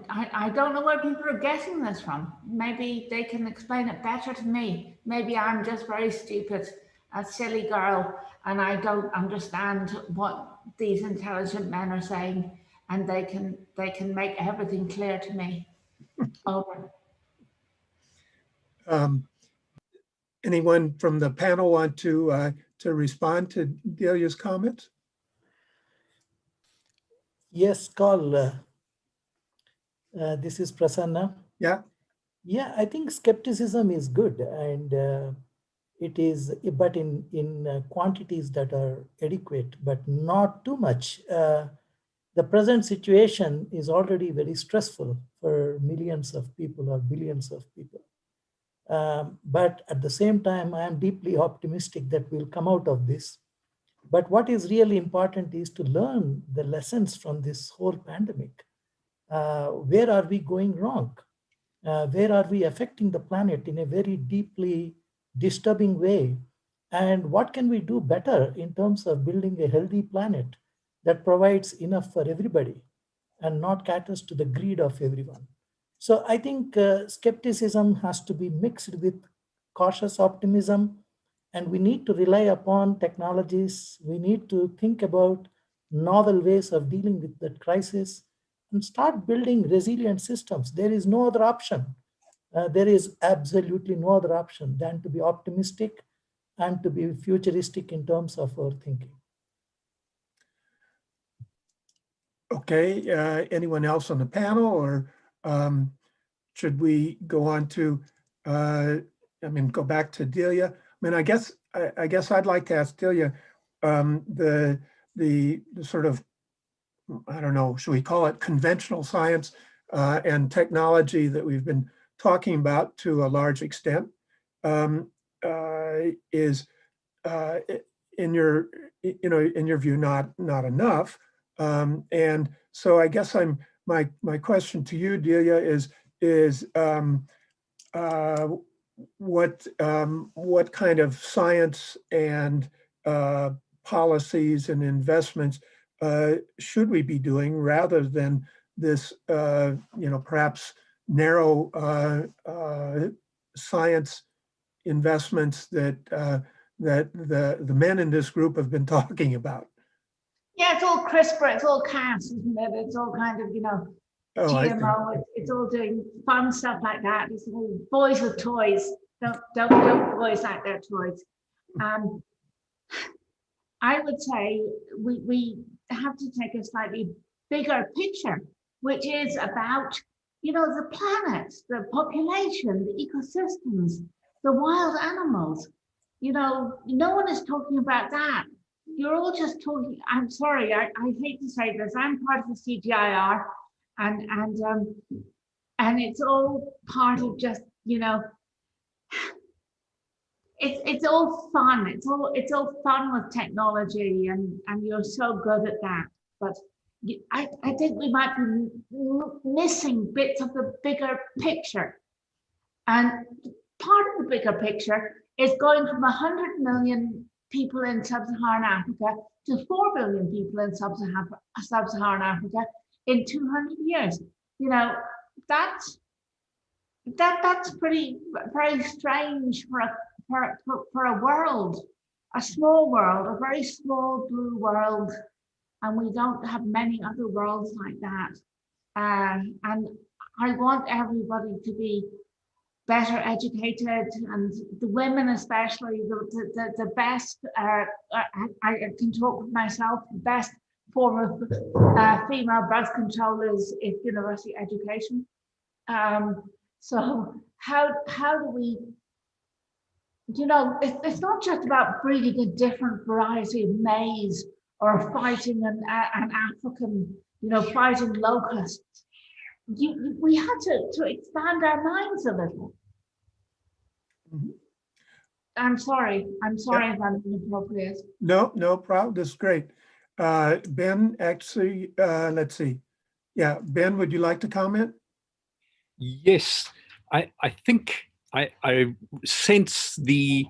I don't know where people are getting this from. Maybe they can explain it better to me. Maybe I'm just very stupid, a silly girl, and I don't understand what these intelligent men are saying, and they can make everything clear to me. Over. Anyone from the panel want to respond to Delia's comments? Yes, Carl. This is Prasanna. Yeah. Yeah, I think skepticism is good, and it is, but in quantities that are adequate, but not too much. The present situation is already very stressful for millions of people or billions of people. But at the same time, I am deeply optimistic that we'll come out of this. But what is really important is to learn the lessons from this whole pandemic. Where are we going wrong? Where are we affecting the planet in a very deeply disturbing way? And what can we do better in terms of building a healthy planet that provides enough for everybody and not caters to the greed of everyone? So I think skepticism has to be mixed with cautious optimism, and we need to rely upon technologies. We need to think about novel ways of dealing with that crisis and start building resilient systems. There is no other option. There is absolutely no other option than to be optimistic and to be futuristic in terms of our thinking. Okay, anyone else on the panel, or should we go on to, go back to Delia? I guess I'd like to ask Delia, the sort of, I don't know, should we call it conventional science and technology that we've been talking about to a large extent is, in your view, not enough. And so I guess my question to you, Delia, is what kind of science and policies and investments should we be doing, rather than this perhaps narrow science investments that the men in this group have been talking about? Yeah, it's all CRISPR, it's all Cas, isn't it? It's all kind of, GMO, it's all doing fun stuff like that. It's all boys with toys. Don't boys like their toys. I would say we have to take a slightly bigger picture, which is about, the planet, the population, the ecosystems, the wild animals. No one is talking about that. You're all just talking. I'm sorry, I hate to say this. I'm part of the CGIR, and it's all part of just, it's all fun. It's all fun with technology, and you're so good at that. But I think we might be missing bits of the bigger picture. And part of the bigger picture is going from 100 million people in sub-Saharan Africa to 4 billion people in sub-Saharan Africa in 200 years. That's pretty very strange for a world, a small world, a very small blue world, and we don't have many other worlds like that. And I want everybody to be better educated, and the women especially, the best, I can talk for myself, the best form of female birth control is university education. So how do we, it's not just about breeding a different variety of maize or fighting an African, fighting locusts. We had to expand our minds a little. Mm-hmm. I'm sorry if I'm inappropriate. No problem. This is great. Ben, actually, let's see. Yeah, Ben, would you like to comment? Yes, I think I sense the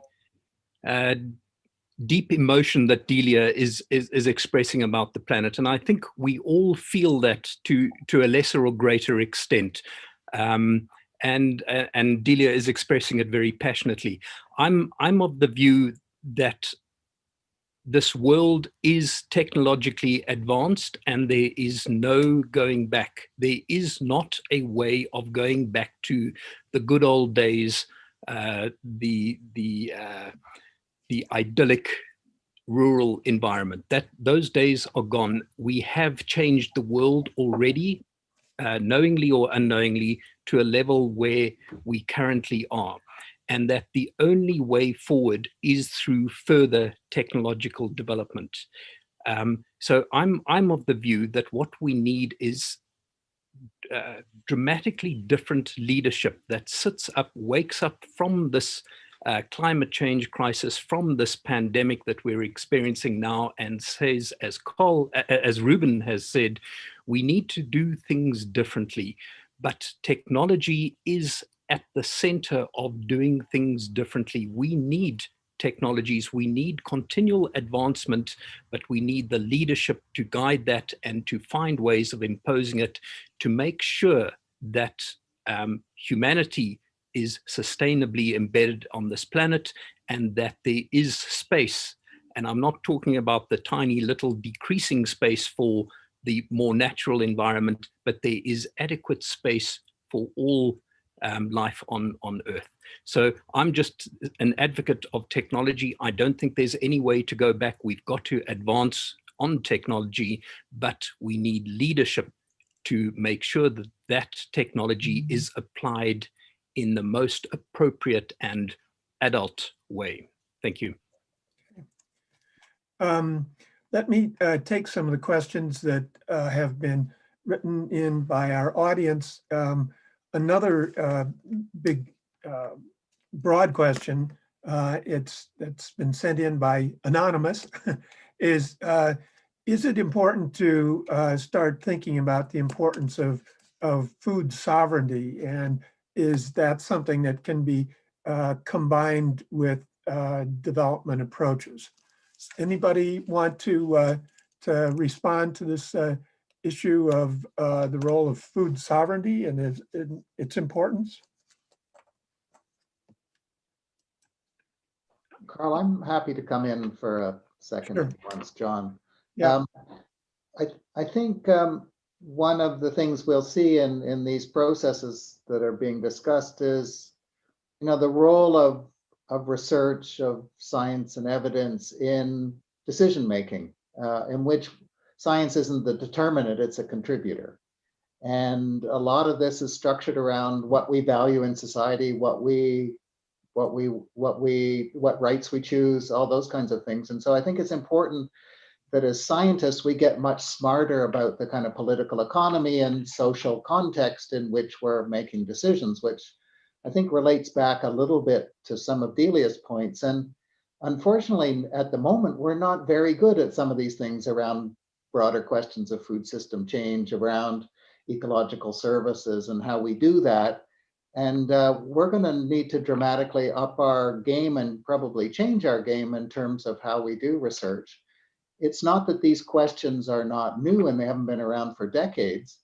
deep emotion that Delia is expressing about the planet, and I think we all feel that to a lesser or greater extent. And Delia is expressing it very passionately. I'm of the view that this world is technologically advanced, and there is no going back. There is not a way of going back to the good old days, the idyllic rural environment. Those days are gone. We have changed the world already, knowingly or unknowingly, to a level where we currently are, and that the only way forward is through further technological development. So I'm of the view that what we need is dramatically different leadership that sits up, wakes up from this climate change crisis, from this pandemic that we're experiencing now, and says, as Ruben has said, we need to do things differently. But technology is at the center of doing things differently. We need technologies, we need continual advancement, but we need the leadership to guide that and to find ways of imposing it to make sure that humanity is sustainably embedded on this planet, and that there is space. And I'm not talking about the tiny little decreasing space for the more natural environment, but there is adequate space for all life on Earth. So I'm just an advocate of technology. I don't think there's any way to go back. We've got to advance on technology, but we need leadership to make sure that that technology is applied in the most appropriate and adult way. Thank you. Let me take some of the questions that have been written in by our audience. another big, broad question, it's been sent in by Anonymous, is it important to start thinking about the importance of food sovereignty? And is that something that can be combined with development approaches? Anybody want to respond to this issue of the role of food sovereignty and its importance? Carl, I'm happy to come in for a second Sure. once, John. Yeah. I think one of the things we'll see in these processes that are being discussed is, the role of research, of science and evidence in decision making, in which science isn't the determinant, it's a contributor. And a lot of this is structured around what we value in society, what rights we choose, all those kinds of things. And so I think it's important that as scientists, we get much smarter about the kind of political economy and social context in which we're making decisions, which I think relates back a little bit to some of Delia's points. And unfortunately, at the moment, we're not very good at some of these things around broader questions of food system change, around ecological services and how we do that. And we're going to need to dramatically up our game and probably change our game in terms of how we do research. It's not that these questions are not new and they haven't been around for decades,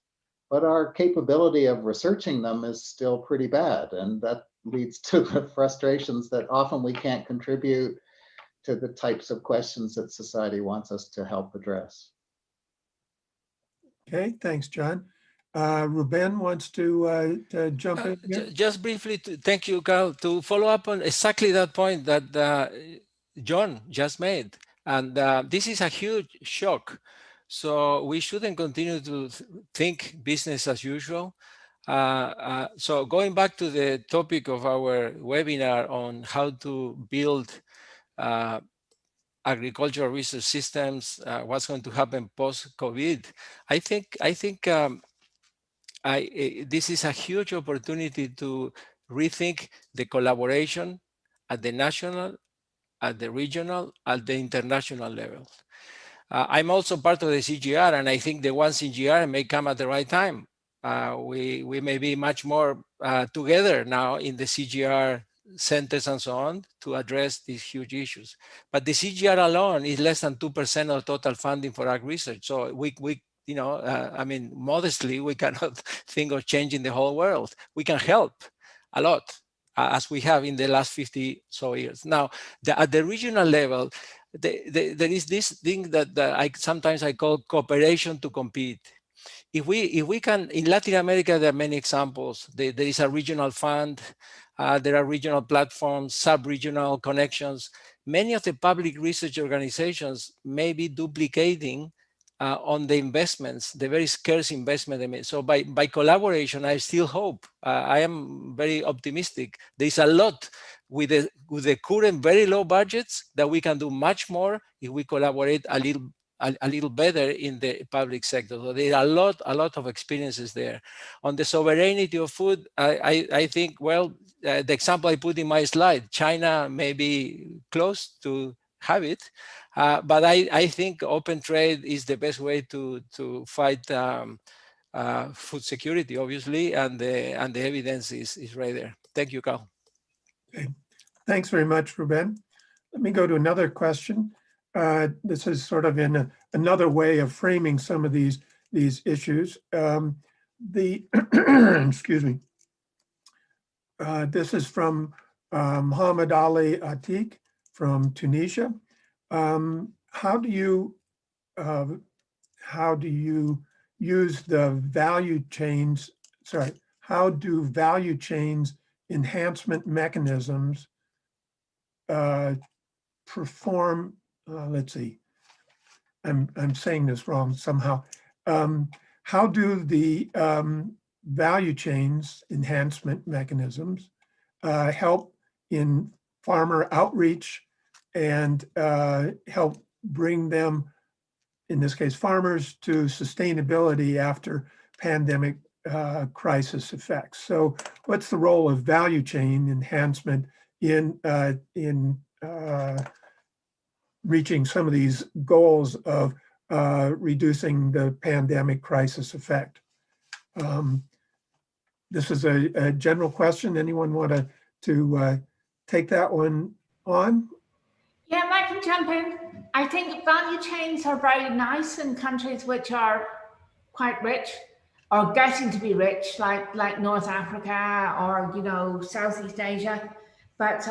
but our capability of researching them is still pretty bad. And that leads to the frustrations that often we can't contribute to the types of questions that society wants us to help address. Okay, thanks, John. Ruben wants to jump in here. Just briefly, thank you, Carl, to follow up on exactly that point that John just made. And this is a huge shock. So we shouldn't continue to think business as usual. So going back to the topic of our webinar on how to build agricultural research systems, what's going to happen post-COVID, I think this is a huge opportunity to rethink the collaboration at the national, at the regional, at the international level. I'm also part of the CGR, and I think the one CGR may come at the right time. We may be much more together now in the CGR centers and so on to address these huge issues. But the CGR alone is less than 2% of total funding for ag research. So I mean, modestly, we cannot think of changing the whole world. We can help a lot, as we have in the last 50 so years. Now, at the regional level, there is this thing that sometimes I call cooperation to compete. If we can, in Latin America, there are many examples. There is a regional fund, there are regional platforms, sub-regional connections. Many of the public research organizations may be duplicating on the investments, the very scarce investment they made. So by collaboration, I still hope, I am very optimistic. There's a lot with the current very low budgets that we can do much more if we collaborate a little better in the public sector. So there are a lot of experiences there. On the sovereignty of food, I think, well, the example I put in my slide, China may be close to have it, but I think open trade is the best way to fight food security, obviously, and the evidence is right there. Thank you, Carl. Okay. Thanks very much, Ruben. Let me go to another question. This is sort of in another way of framing some of these issues. Excuse me. This is from Muhammad Ali Atik from Tunisia. How do you use the value chains? Sorry, how do value chains enhancement mechanisms perform? Let's see. I'm saying this wrong somehow. How do the value chains enhancement mechanisms help in farmer outreach and help bring them, in this case, farmers, to sustainability after pandemic crisis effects. So what's the role of value chain enhancement in reaching some of these goals of reducing the pandemic crisis effect? This is a general question. Anyone want to take that one on? Yeah, I can jump in. I think value chains are very nice in countries which are quite rich or getting to be rich, like North Africa or, you know, Southeast Asia. But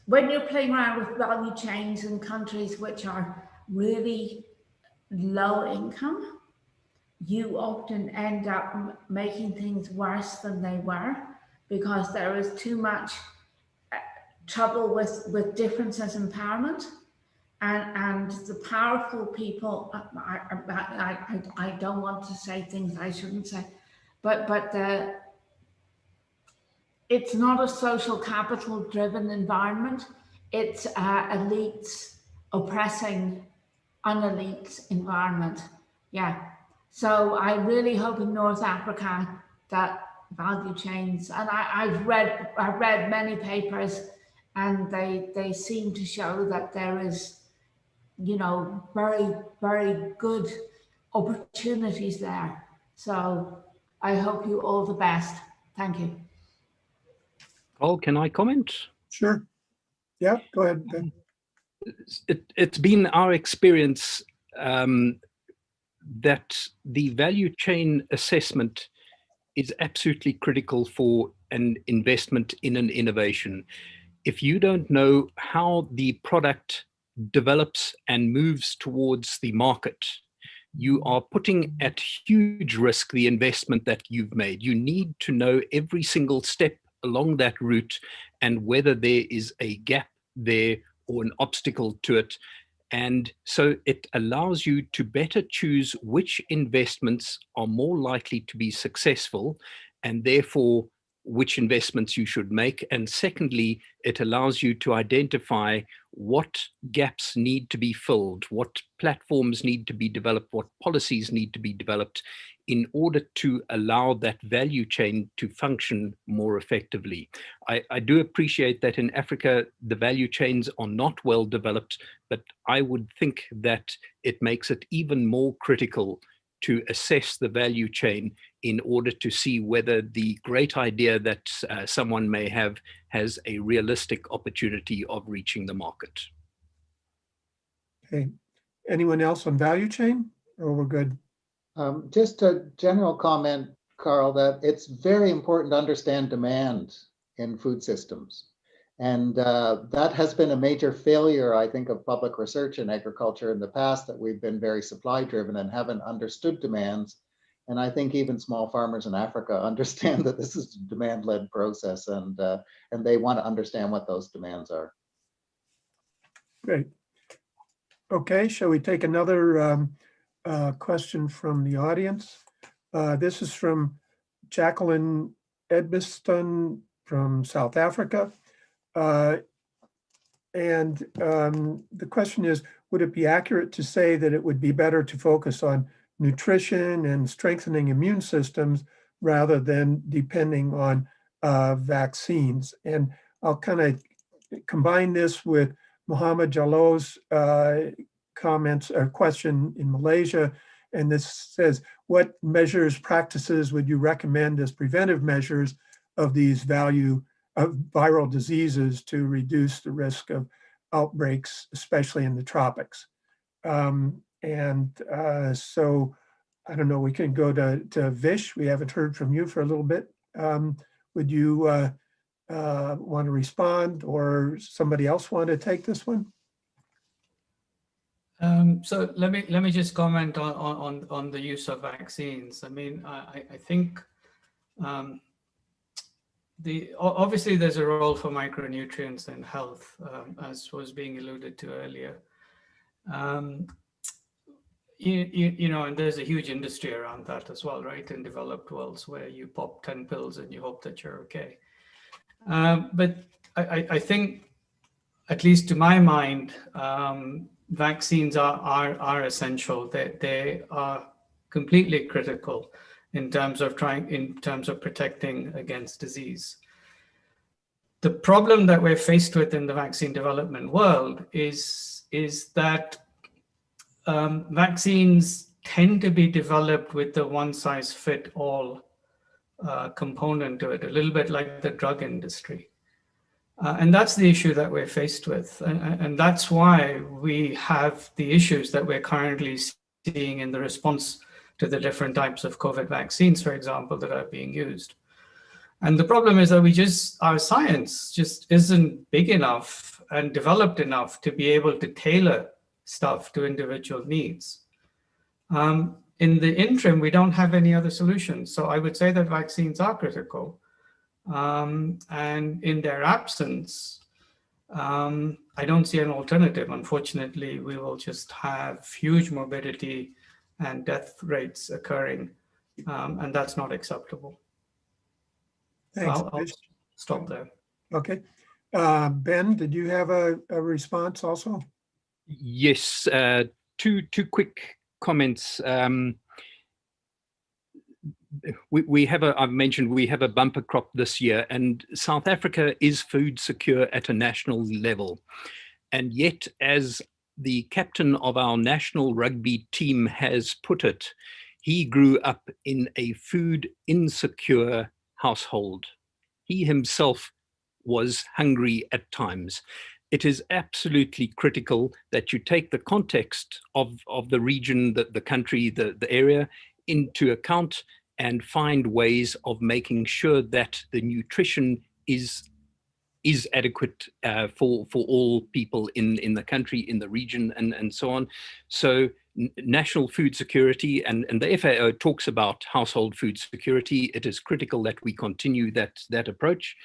when you're playing around with value chains in countries which are really low income, you often end up making things worse than they were because there is too much trouble with differences in empowerment. And the powerful people, I don't want to say things I shouldn't say, but it's not a social capital driven environment. It's elites oppressing unelites environment. Yeah. So I really hope in North Africa that value chains, and I've read many papers, and they seem to show that there is, you know, very, very good opportunities there. So I hope you all the best. Thank you. Carl, can I comment? Sure. Yeah, go ahead, Ben. It's been our experience that the value chain assessment is absolutely critical for an investment in an innovation. If you don't know how the product develops and moves towards the market, you are putting at huge risk the investment that you've made. You need to know every single step along that route and whether there is a gap there or an obstacle to it. And so it allows you to better choose which investments are more likely to be successful, and therefore which investments you should make. And secondly, it allows you to identify what gaps need to be filled, what platforms need to be developed, what policies need to be developed in order to allow that value chain to function more effectively. I do appreciate that in Africa, the value chains are not well developed, but I would think that it makes it even more critical to assess the value chain in order to see whether the great idea that someone may have has a realistic opportunity of reaching the market. Okay. Anyone else on value chain, or we're good? Just a general comment, Carl, that it's very important to understand demand in food systems. And that has been a major failure, I think, of public research in agriculture in the past, that we've been very supply driven and haven't understood demands. And I think even small farmers in Africa understand that this is a demand-led process, and they want to understand what those demands are. Great. Okay, shall we take another question from the audience? This is from Jacqueline Edmiston from South Africa. And the question is, would it be accurate to say that it would be better to focus on nutrition and strengthening immune systems rather than depending on vaccines? And I'll kind of combine this with Muhammad Jallo's comments or question in Malaysia. And this says, what measures, practices would you recommend as preventive measures of these viral diseases to reduce the risk of outbreaks, especially in the tropics? So I don't know, we can go to Vish. We haven't heard from you for a little bit. Would you want to respond, or somebody else want to take this one? So let me just comment on the use of vaccines. I mean, I think obviously there's a role for micronutrients in health, as was being alluded to earlier. You know, and there's a huge industry around that as well, right? In developed worlds where you pop 10 pills and you hope that you're okay. But I think, at least to my mind, vaccines are essential. They are completely critical. in terms of protecting against disease. The problem that we're faced with in the vaccine development world is that vaccines tend to be developed with the one-size-fits-all component to it, a little bit like the drug industry. And that's the issue that we're faced with. And that's why we have the issues that we're currently seeing in the response to the different types of COVID vaccines, for example, that are being used. And the problem is that our science just isn't big enough and developed enough to be able to tailor stuff to individual needs. In the interim, we don't have any other solutions. So I would say that vaccines are critical. And in their absence, I don't see an alternative. Unfortunately, we will just have huge morbidity and death rates occurring, and that's not acceptable. Thanks. I'll stop there. Okay. Ben, did you have a response also? Yes, two quick comments. We have I've mentioned we have a bumper crop this year, and South Africa is food secure at a national level. And yet, as the captain of our national rugby team has put it, he grew up in a food insecure household. He himself was hungry at times. It is absolutely critical that you take the context of the region, the country, the area into account, and find ways of making sure that the nutrition is adequate for all people in the country, in the region, and so on. So national food security, and the FAO talks about household food security. It is critical that we continue that approach.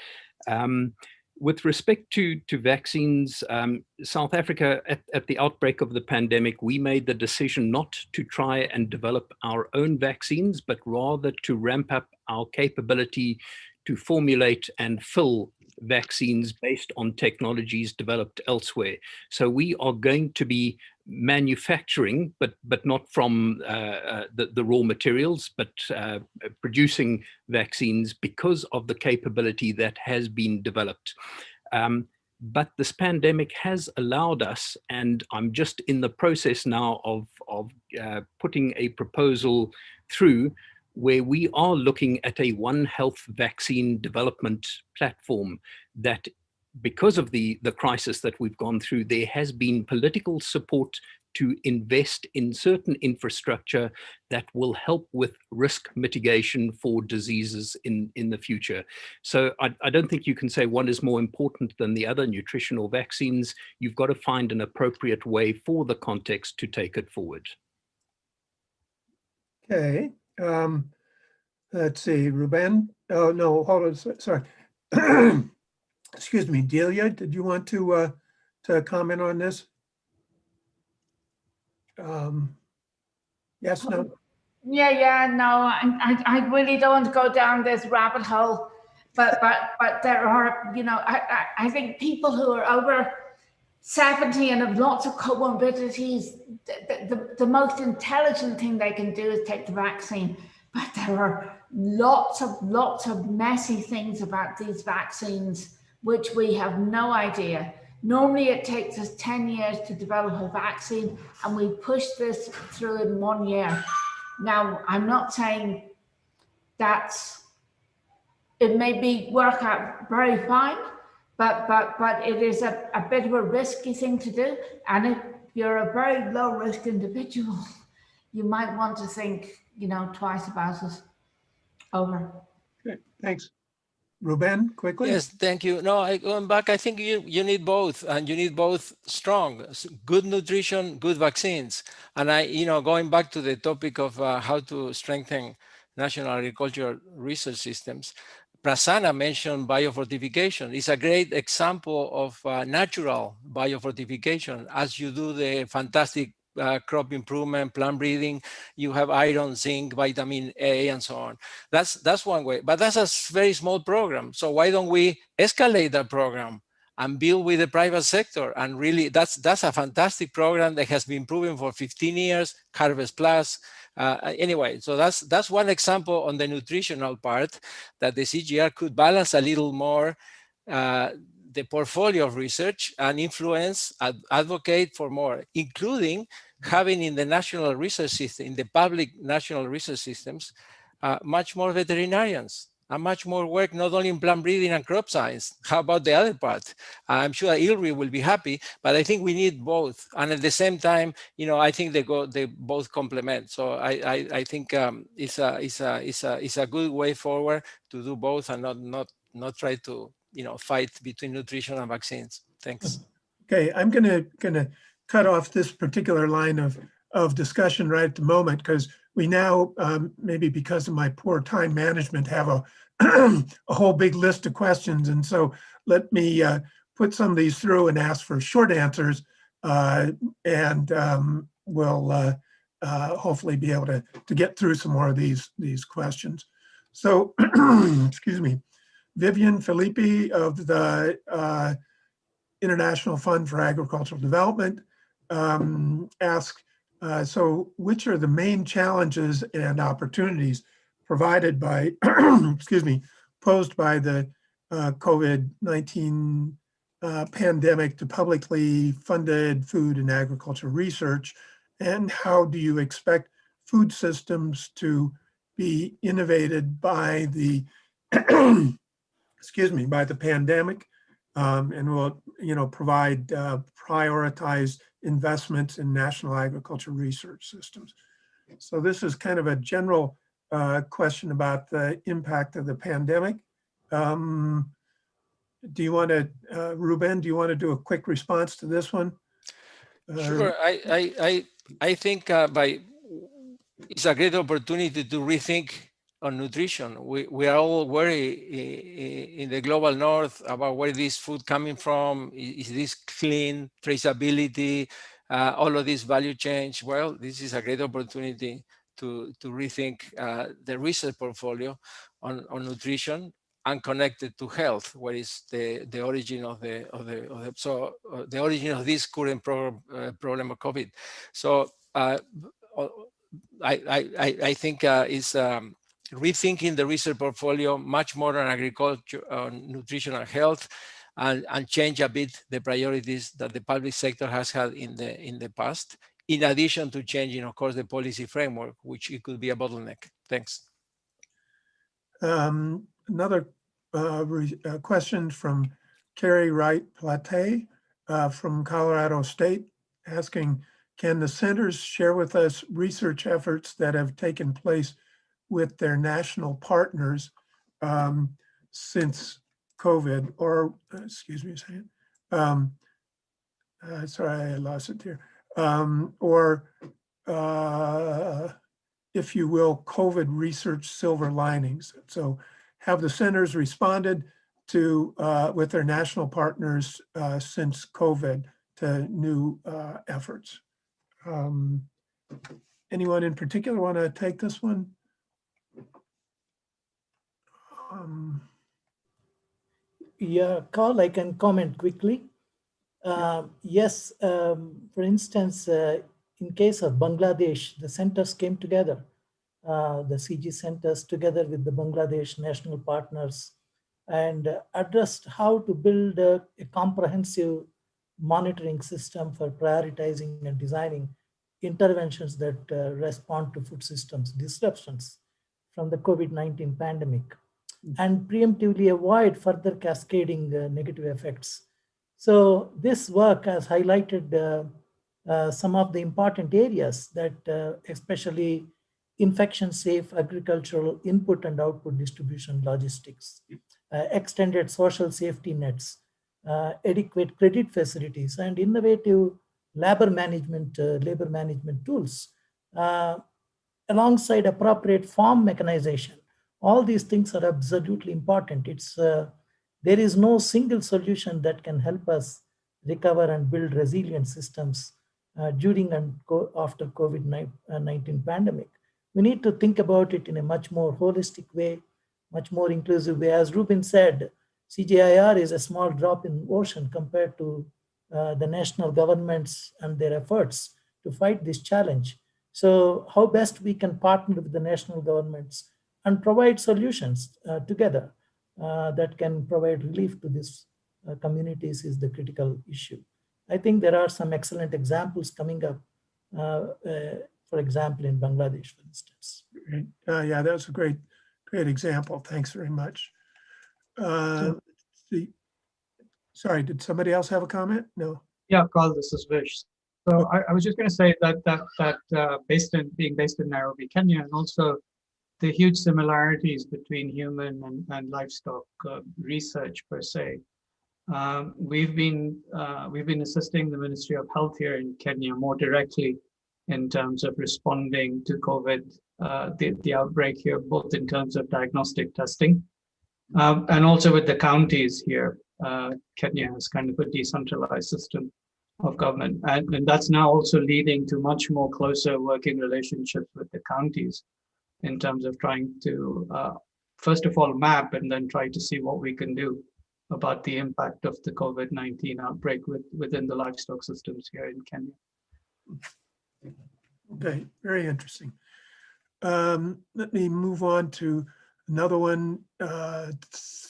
With respect to vaccines, South Africa, at the outbreak of the pandemic, we made the decision not to try and develop our own vaccines, but rather to ramp up our capability to formulate and fill vaccines based on technologies developed elsewhere. So we are going to be manufacturing, but not from the raw materials, but producing vaccines because of the capability that has been developed. But this pandemic has allowed us, and I'm just in the process now of putting a proposal through where we are looking at a One Health vaccine development platform that, because of the crisis that we've gone through, there has been political support to invest in certain infrastructure that will help with risk mitigation for diseases in the future. So I don't think you can say one is more important than the other, nutrition or vaccines. You've got to find an appropriate way for the context to take it forward. Okay. Let's see, Ruben. Oh, no, hold on, sorry. Excuse me, Delia, did you want to comment on this? Yes, no? Yeah, no, I really don't want to go down this rabbit hole, but there are, I think people who are over 70 and have lots of comorbidities, the most intelligent thing they can do is take the vaccine. But there are lots of messy things about these vaccines, which we have no idea. Normally it takes us 10 years to develop a vaccine, and we push this through in 1 year. Now, I'm not saying it may work out very fine, but it is a bit of a risky thing to do. And if you're a very low risk individual, you might want to think, twice about it. Over. Okay, thanks. Ruben, quickly. Yes, thank you. No, going back, I think you need both, and you need both strong, good nutrition, good vaccines. And going back to the topic of how to strengthen national agricultural research systems, Prasanna mentioned biofortification. It's a great example of natural biofortification. As you do the fantastic crop improvement, plant breeding, you have iron, zinc, vitamin A, and so on. That's one way, but that's a very small program. So why don't we escalate that program and build with the private sector. And really, that's a fantastic program that has been proven for 15 years, Harvest Plus. Anyway, so that's one example on the nutritional part that the CGR could balance a little more the portfolio of research and influence, advocate for more, including having in the national research system, in the public national research systems, much more veterinarians and much more work, not only in plant breeding and crop science. How about the other part? I'm sure Ilri will be happy, but I think we need both. And at the same time, you know, I think they both complement. So I think it's a good way forward to do both and not try to, you know, fight between nutrition and vaccines. Thanks. Okay, I'm gonna cut off this particular line of discussion right at the moment, because we now, maybe because of my poor time management, have a, a whole big list of questions. And so let me put some of these through and ask for short answers, and we'll hopefully be able to get through some more of these questions. So, excuse me, Vivian Filippi of the International Fund for Agricultural Development asks, so which are the main challenges and opportunities provided by, excuse me, posed by the COVID-19 pandemic to publicly funded food and agriculture research? And how do you expect food systems to be innovated by the, excuse me, by the pandemic, and will, you know, provide prioritized investments in national agriculture research systems? So this is kind of a general question about the impact of the pandemic. Do you want to, Ruben, do you want to do a quick response to this one? Sure. I think it's a great opportunity to rethink on nutrition. We are all worried in the global north about where this food coming from. Is this clean, traceability, all of this value chain? Well, this is a great opportunity to rethink the research portfolio on nutrition and connected to health, where is the origin of the origin of this current problem of COVID. So I think is rethinking the research portfolio much more on agriculture, on nutrition and health, and change a bit the priorities that the public sector has had in the past, in addition to changing, of course, the policy framework, which it could be a bottleneck. Thanks. Another question from Carrie Wright Plate from Colorado State, asking, can the centers share with us research efforts that have taken place with their national partners since COVID, or excuse me a second, sorry, I lost it here, or if you will, COVID research silver linings. So have the centers responded to with their national partners since COVID to new efforts? Anyone in particular want to take this one? Yeah, Carl, I can comment quickly. Yes, for instance, in case of Bangladesh, the centers came together, the CG centers together with the Bangladesh national partners, and addressed how to build a comprehensive monitoring system for prioritizing and designing interventions that respond to food systems disruptions from the COVID-19 pandemic, and preemptively avoid further cascading negative effects. So this work has highlighted some of the important areas that especially infection-safe agricultural input and output distribution logistics, extended social safety nets, adequate credit facilities, and innovative labor management tools, alongside appropriate farm mechanization. All these things are absolutely important. There is no single solution that can help us recover and build resilient systems during and after COVID-19 pandemic. We need to think about it in a much more holistic way, much more inclusive way. As Ruben said, CGIAR is a small drop in the ocean compared to the national governments and their efforts to fight this challenge. So how best we can partner with the national governments and provide solutions together that can provide relief to these communities is the critical issue. I think there are some excellent examples coming up, for example, in Bangladesh, for instance. Great. Yeah, that was a great example. Thanks very much. Let's see. Sorry, did somebody else have a comment? No. Yeah, Carl, this is Vish. So I was just going to say that being based in Nairobi, Kenya, and also the huge similarities between human and livestock research per se. We've been assisting the Ministry of Health here in Kenya more directly in terms of responding to COVID, the outbreak here, both in terms of diagnostic testing and also with the counties here. Kenya has kind of a decentralized system of government, and that's now also leading to much more closer working relationships with the counties in terms of trying to first of all map and then try to see what we can do about the impact of the COVID-19 outbreak within the livestock systems here in Kenya. Okay, very interesting. Let me move on to another one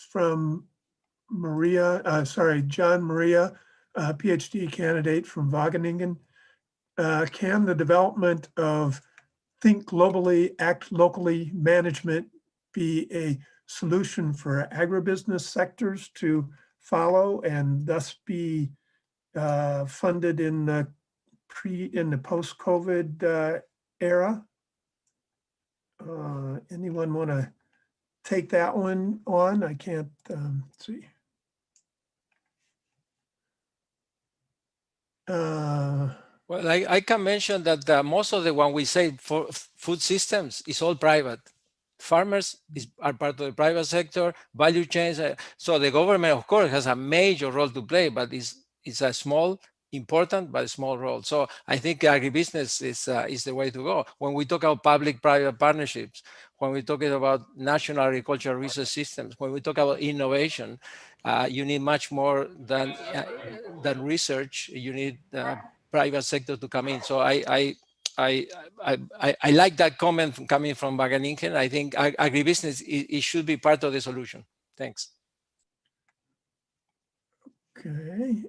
from John Maria, PhD candidate from Wageningen. Can the development of think globally, act locally management be a solution for agribusiness sectors to follow and thus be funded in the post-COVID era? Anyone want to take that one on? I can't see. Well, I can mention that most of the one we say for food systems is all private. Farmers are part of the private sector, value chains. So the government, of course, has a major role to play, but it's a small, important, but a small role. So I think agribusiness is the way to go. When we talk about public-private partnerships, when we're talking about national agricultural research systems, when we talk about innovation, you need much more than research. You need private sector to come in. So I like that comment coming from Wageningen. I think agribusiness it should be part of the solution. Thanks. Okay.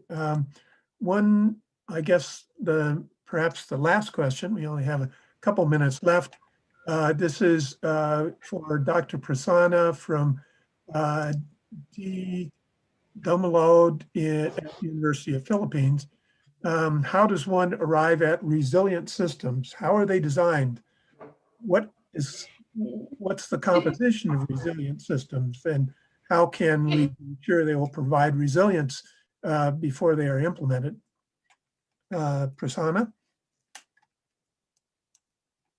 One, I guess perhaps the last question. We only have a couple minutes left. This is for Dr. Prasanna from D. Dumalode at the University of Philippines. How does one arrive at resilient systems? How are they designed? What's the composition of resilient systems, and how can we ensure they will provide resilience before they are implemented? Prasanna?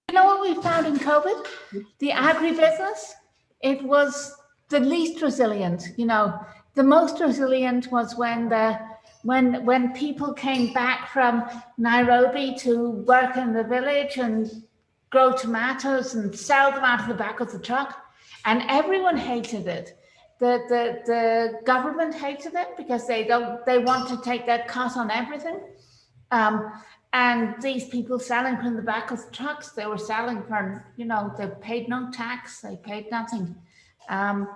You know what we found in COVID? The agribusiness, it was the least resilient. You know, the most resilient was when people came back from Nairobi to work in the village and grow tomatoes and sell them out of the back of the truck, and everyone hated it. The government hated it because they want to take that cut on everything. And these people selling from the back of the trucks, they were selling for, you know, they paid no tax, they paid nothing. And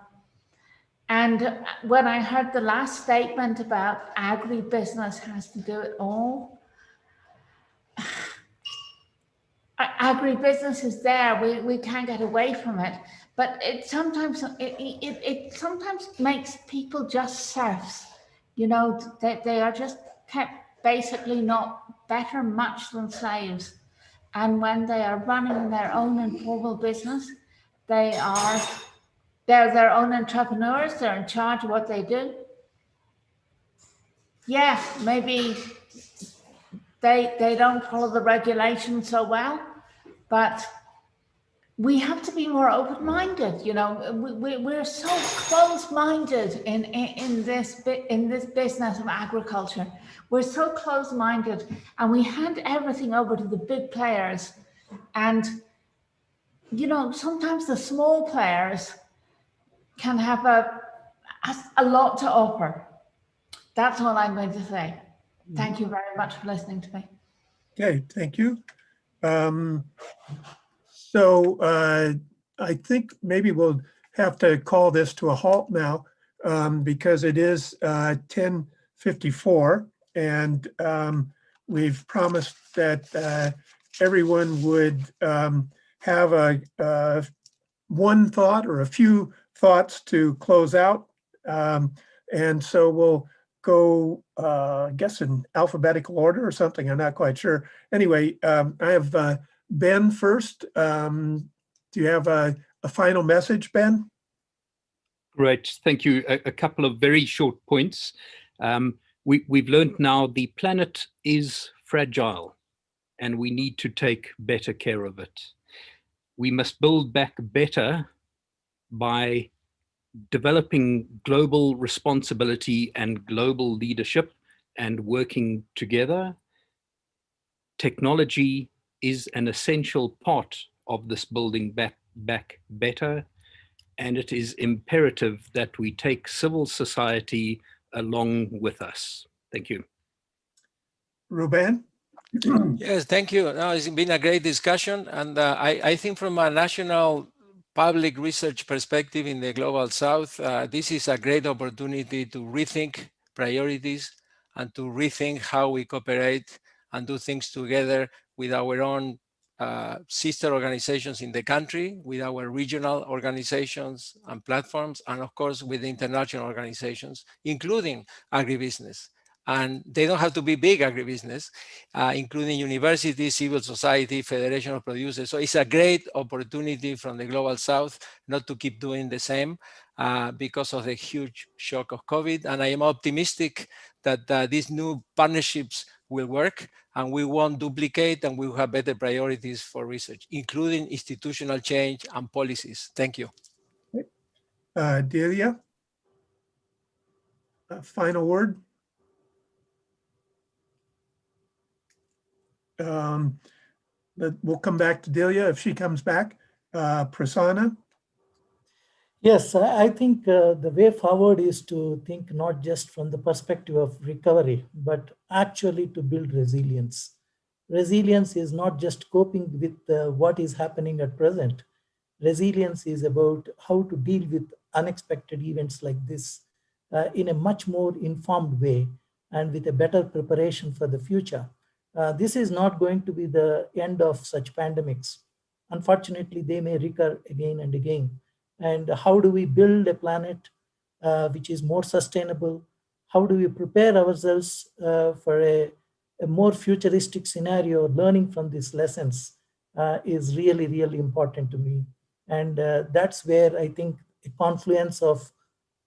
when I heard the last statement about agribusiness has to do it all, agribusiness is there. We can't get away from it, but it sometimes makes people just serfs. You know, they are just kept basically not better much than slaves. And when they are running their own informal business, they're their own entrepreneurs. They're in charge of what they do. Yeah, maybe they don't follow the regulations so well, but we have to be more open-minded. You know, we're so close-minded in this business of agriculture. We're so close-minded, and we hand everything over to the big players. And you know, sometimes the small players can have has a lot to offer. That's all I'm going to say. Thank you very much for listening to me. Okay, thank you. I think maybe we'll have to call this to a halt now because it is 10:54, and we've promised that everyone would have a one thought or a few thoughts to close out. And so we'll go, I guess, in alphabetical order or something. I'm not quite sure. Anyway, I have Ben first. Do you have a final message, Ben? Great, thank you. A couple of very short points. We've learned now the planet is fragile and we need to take better care of it. We must build back better by developing global responsibility and global leadership and working together. Technology is an essential part of this building back better, and it is imperative that we take civil society along with us. Thank you. Ruben? Yes, thank you. No, it's been a great discussion, and I think from a national public research perspective in the Global South, this is a great opportunity to rethink priorities and to rethink how we cooperate and do things together with our own sister organizations in the country, with our regional organizations and platforms, and of course with the international organizations, including agribusiness. And they don't have to be big agribusiness, including universities, civil society, federation of producers. So it's a great opportunity from the Global South not to keep doing the same because of the huge shock of COVID. And I am optimistic that these new partnerships will work and we won't duplicate and we will have better priorities for research, including institutional change and policies. Thank you. Delia? Final word? We'll come back to Delia if she comes back. Prasanna? Yes, I think the way forward is to think not just from the perspective of recovery, but actually to build resilience. Resilience is not just coping with what is happening at present. Resilience is about how to deal with unexpected events like this in a much more informed way and with a better preparation for the future. This is not going to be the end of such pandemics. Unfortunately, they may recur again and again. And how do we build a planet which is more sustainable? How do we prepare ourselves for a more futuristic scenario? Learning from these lessons is really, really important to me. And that's where I think a confluence of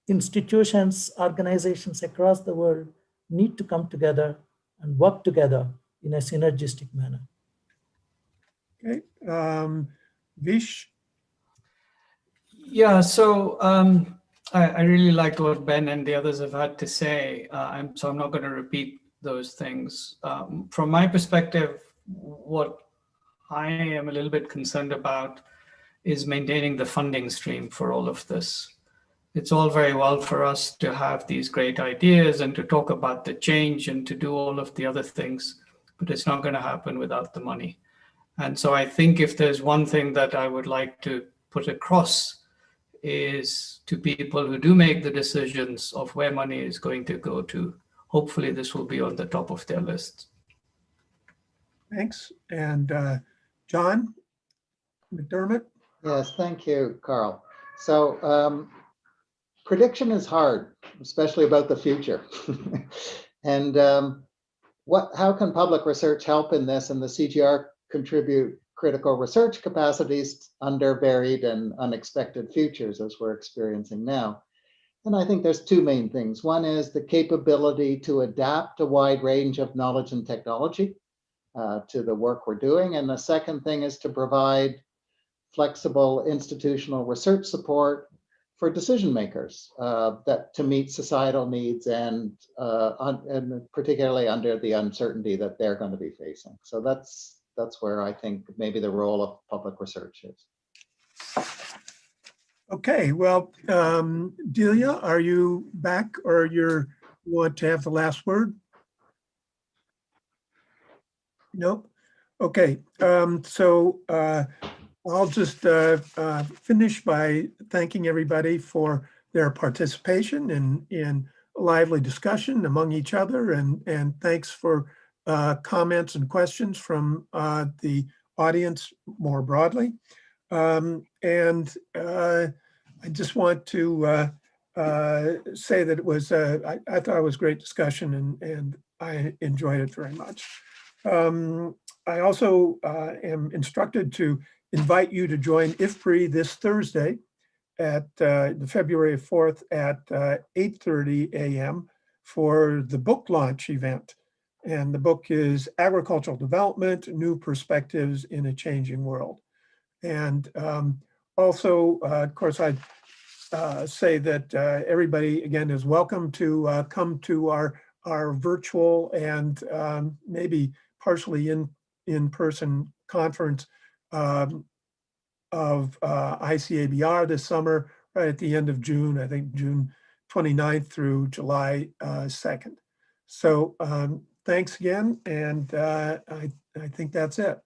institutions, organizations across the world need to come together and work together in a synergistic manner. Okay. Vish? Yeah, so I really like what Ben and the others have had to say, so I'm not going to repeat those things. From my perspective, what I am a little bit concerned about is maintaining the funding stream for all of this. It's all very well for us to have these great ideas and to talk about the change and to do all of the other things, but it's not going to happen without the money. And so I think if there's one thing that I would like to put across is to people who do make the decisions of where money is going to go to, hopefully this will be on the top of their list. Thanks. And John Mcdermott? Yes, thank you, Carl. So prediction is hard, especially about the future. And how can public research help in this, and the CGR contribute critical research capacities under varied and unexpected futures as we're experiencing now? And I think there's two main things. One is the capability to adapt a wide range of knowledge and technology to the work we're doing. And the second thing is to provide flexible institutional research support for decision makers that to meet societal needs and particularly under the uncertainty that they're going to be facing. So that's where I think maybe the role of public research is. Okay, well, Delia, are you back, or you want to have the last word? Nope. Okay, so I'll just finish by thanking everybody for their participation in lively discussion among each other, and thanks for comments and questions from the audience more broadly. I just want to say that it was, I thought it was a great discussion, and I enjoyed it very much. I also am instructed to invite you to join IFPRI this Thursday at the February 4th at 8:30 a.m. for the book launch event. And the book is Agricultural Development, New Perspectives in a Changing World. And also, of course, I'd say that everybody, again, is welcome to come to our virtual and maybe partially in-person conference of ICABR this summer, right at the end of June, I think June 29th through July 2nd. So thanks again, and I think that's it.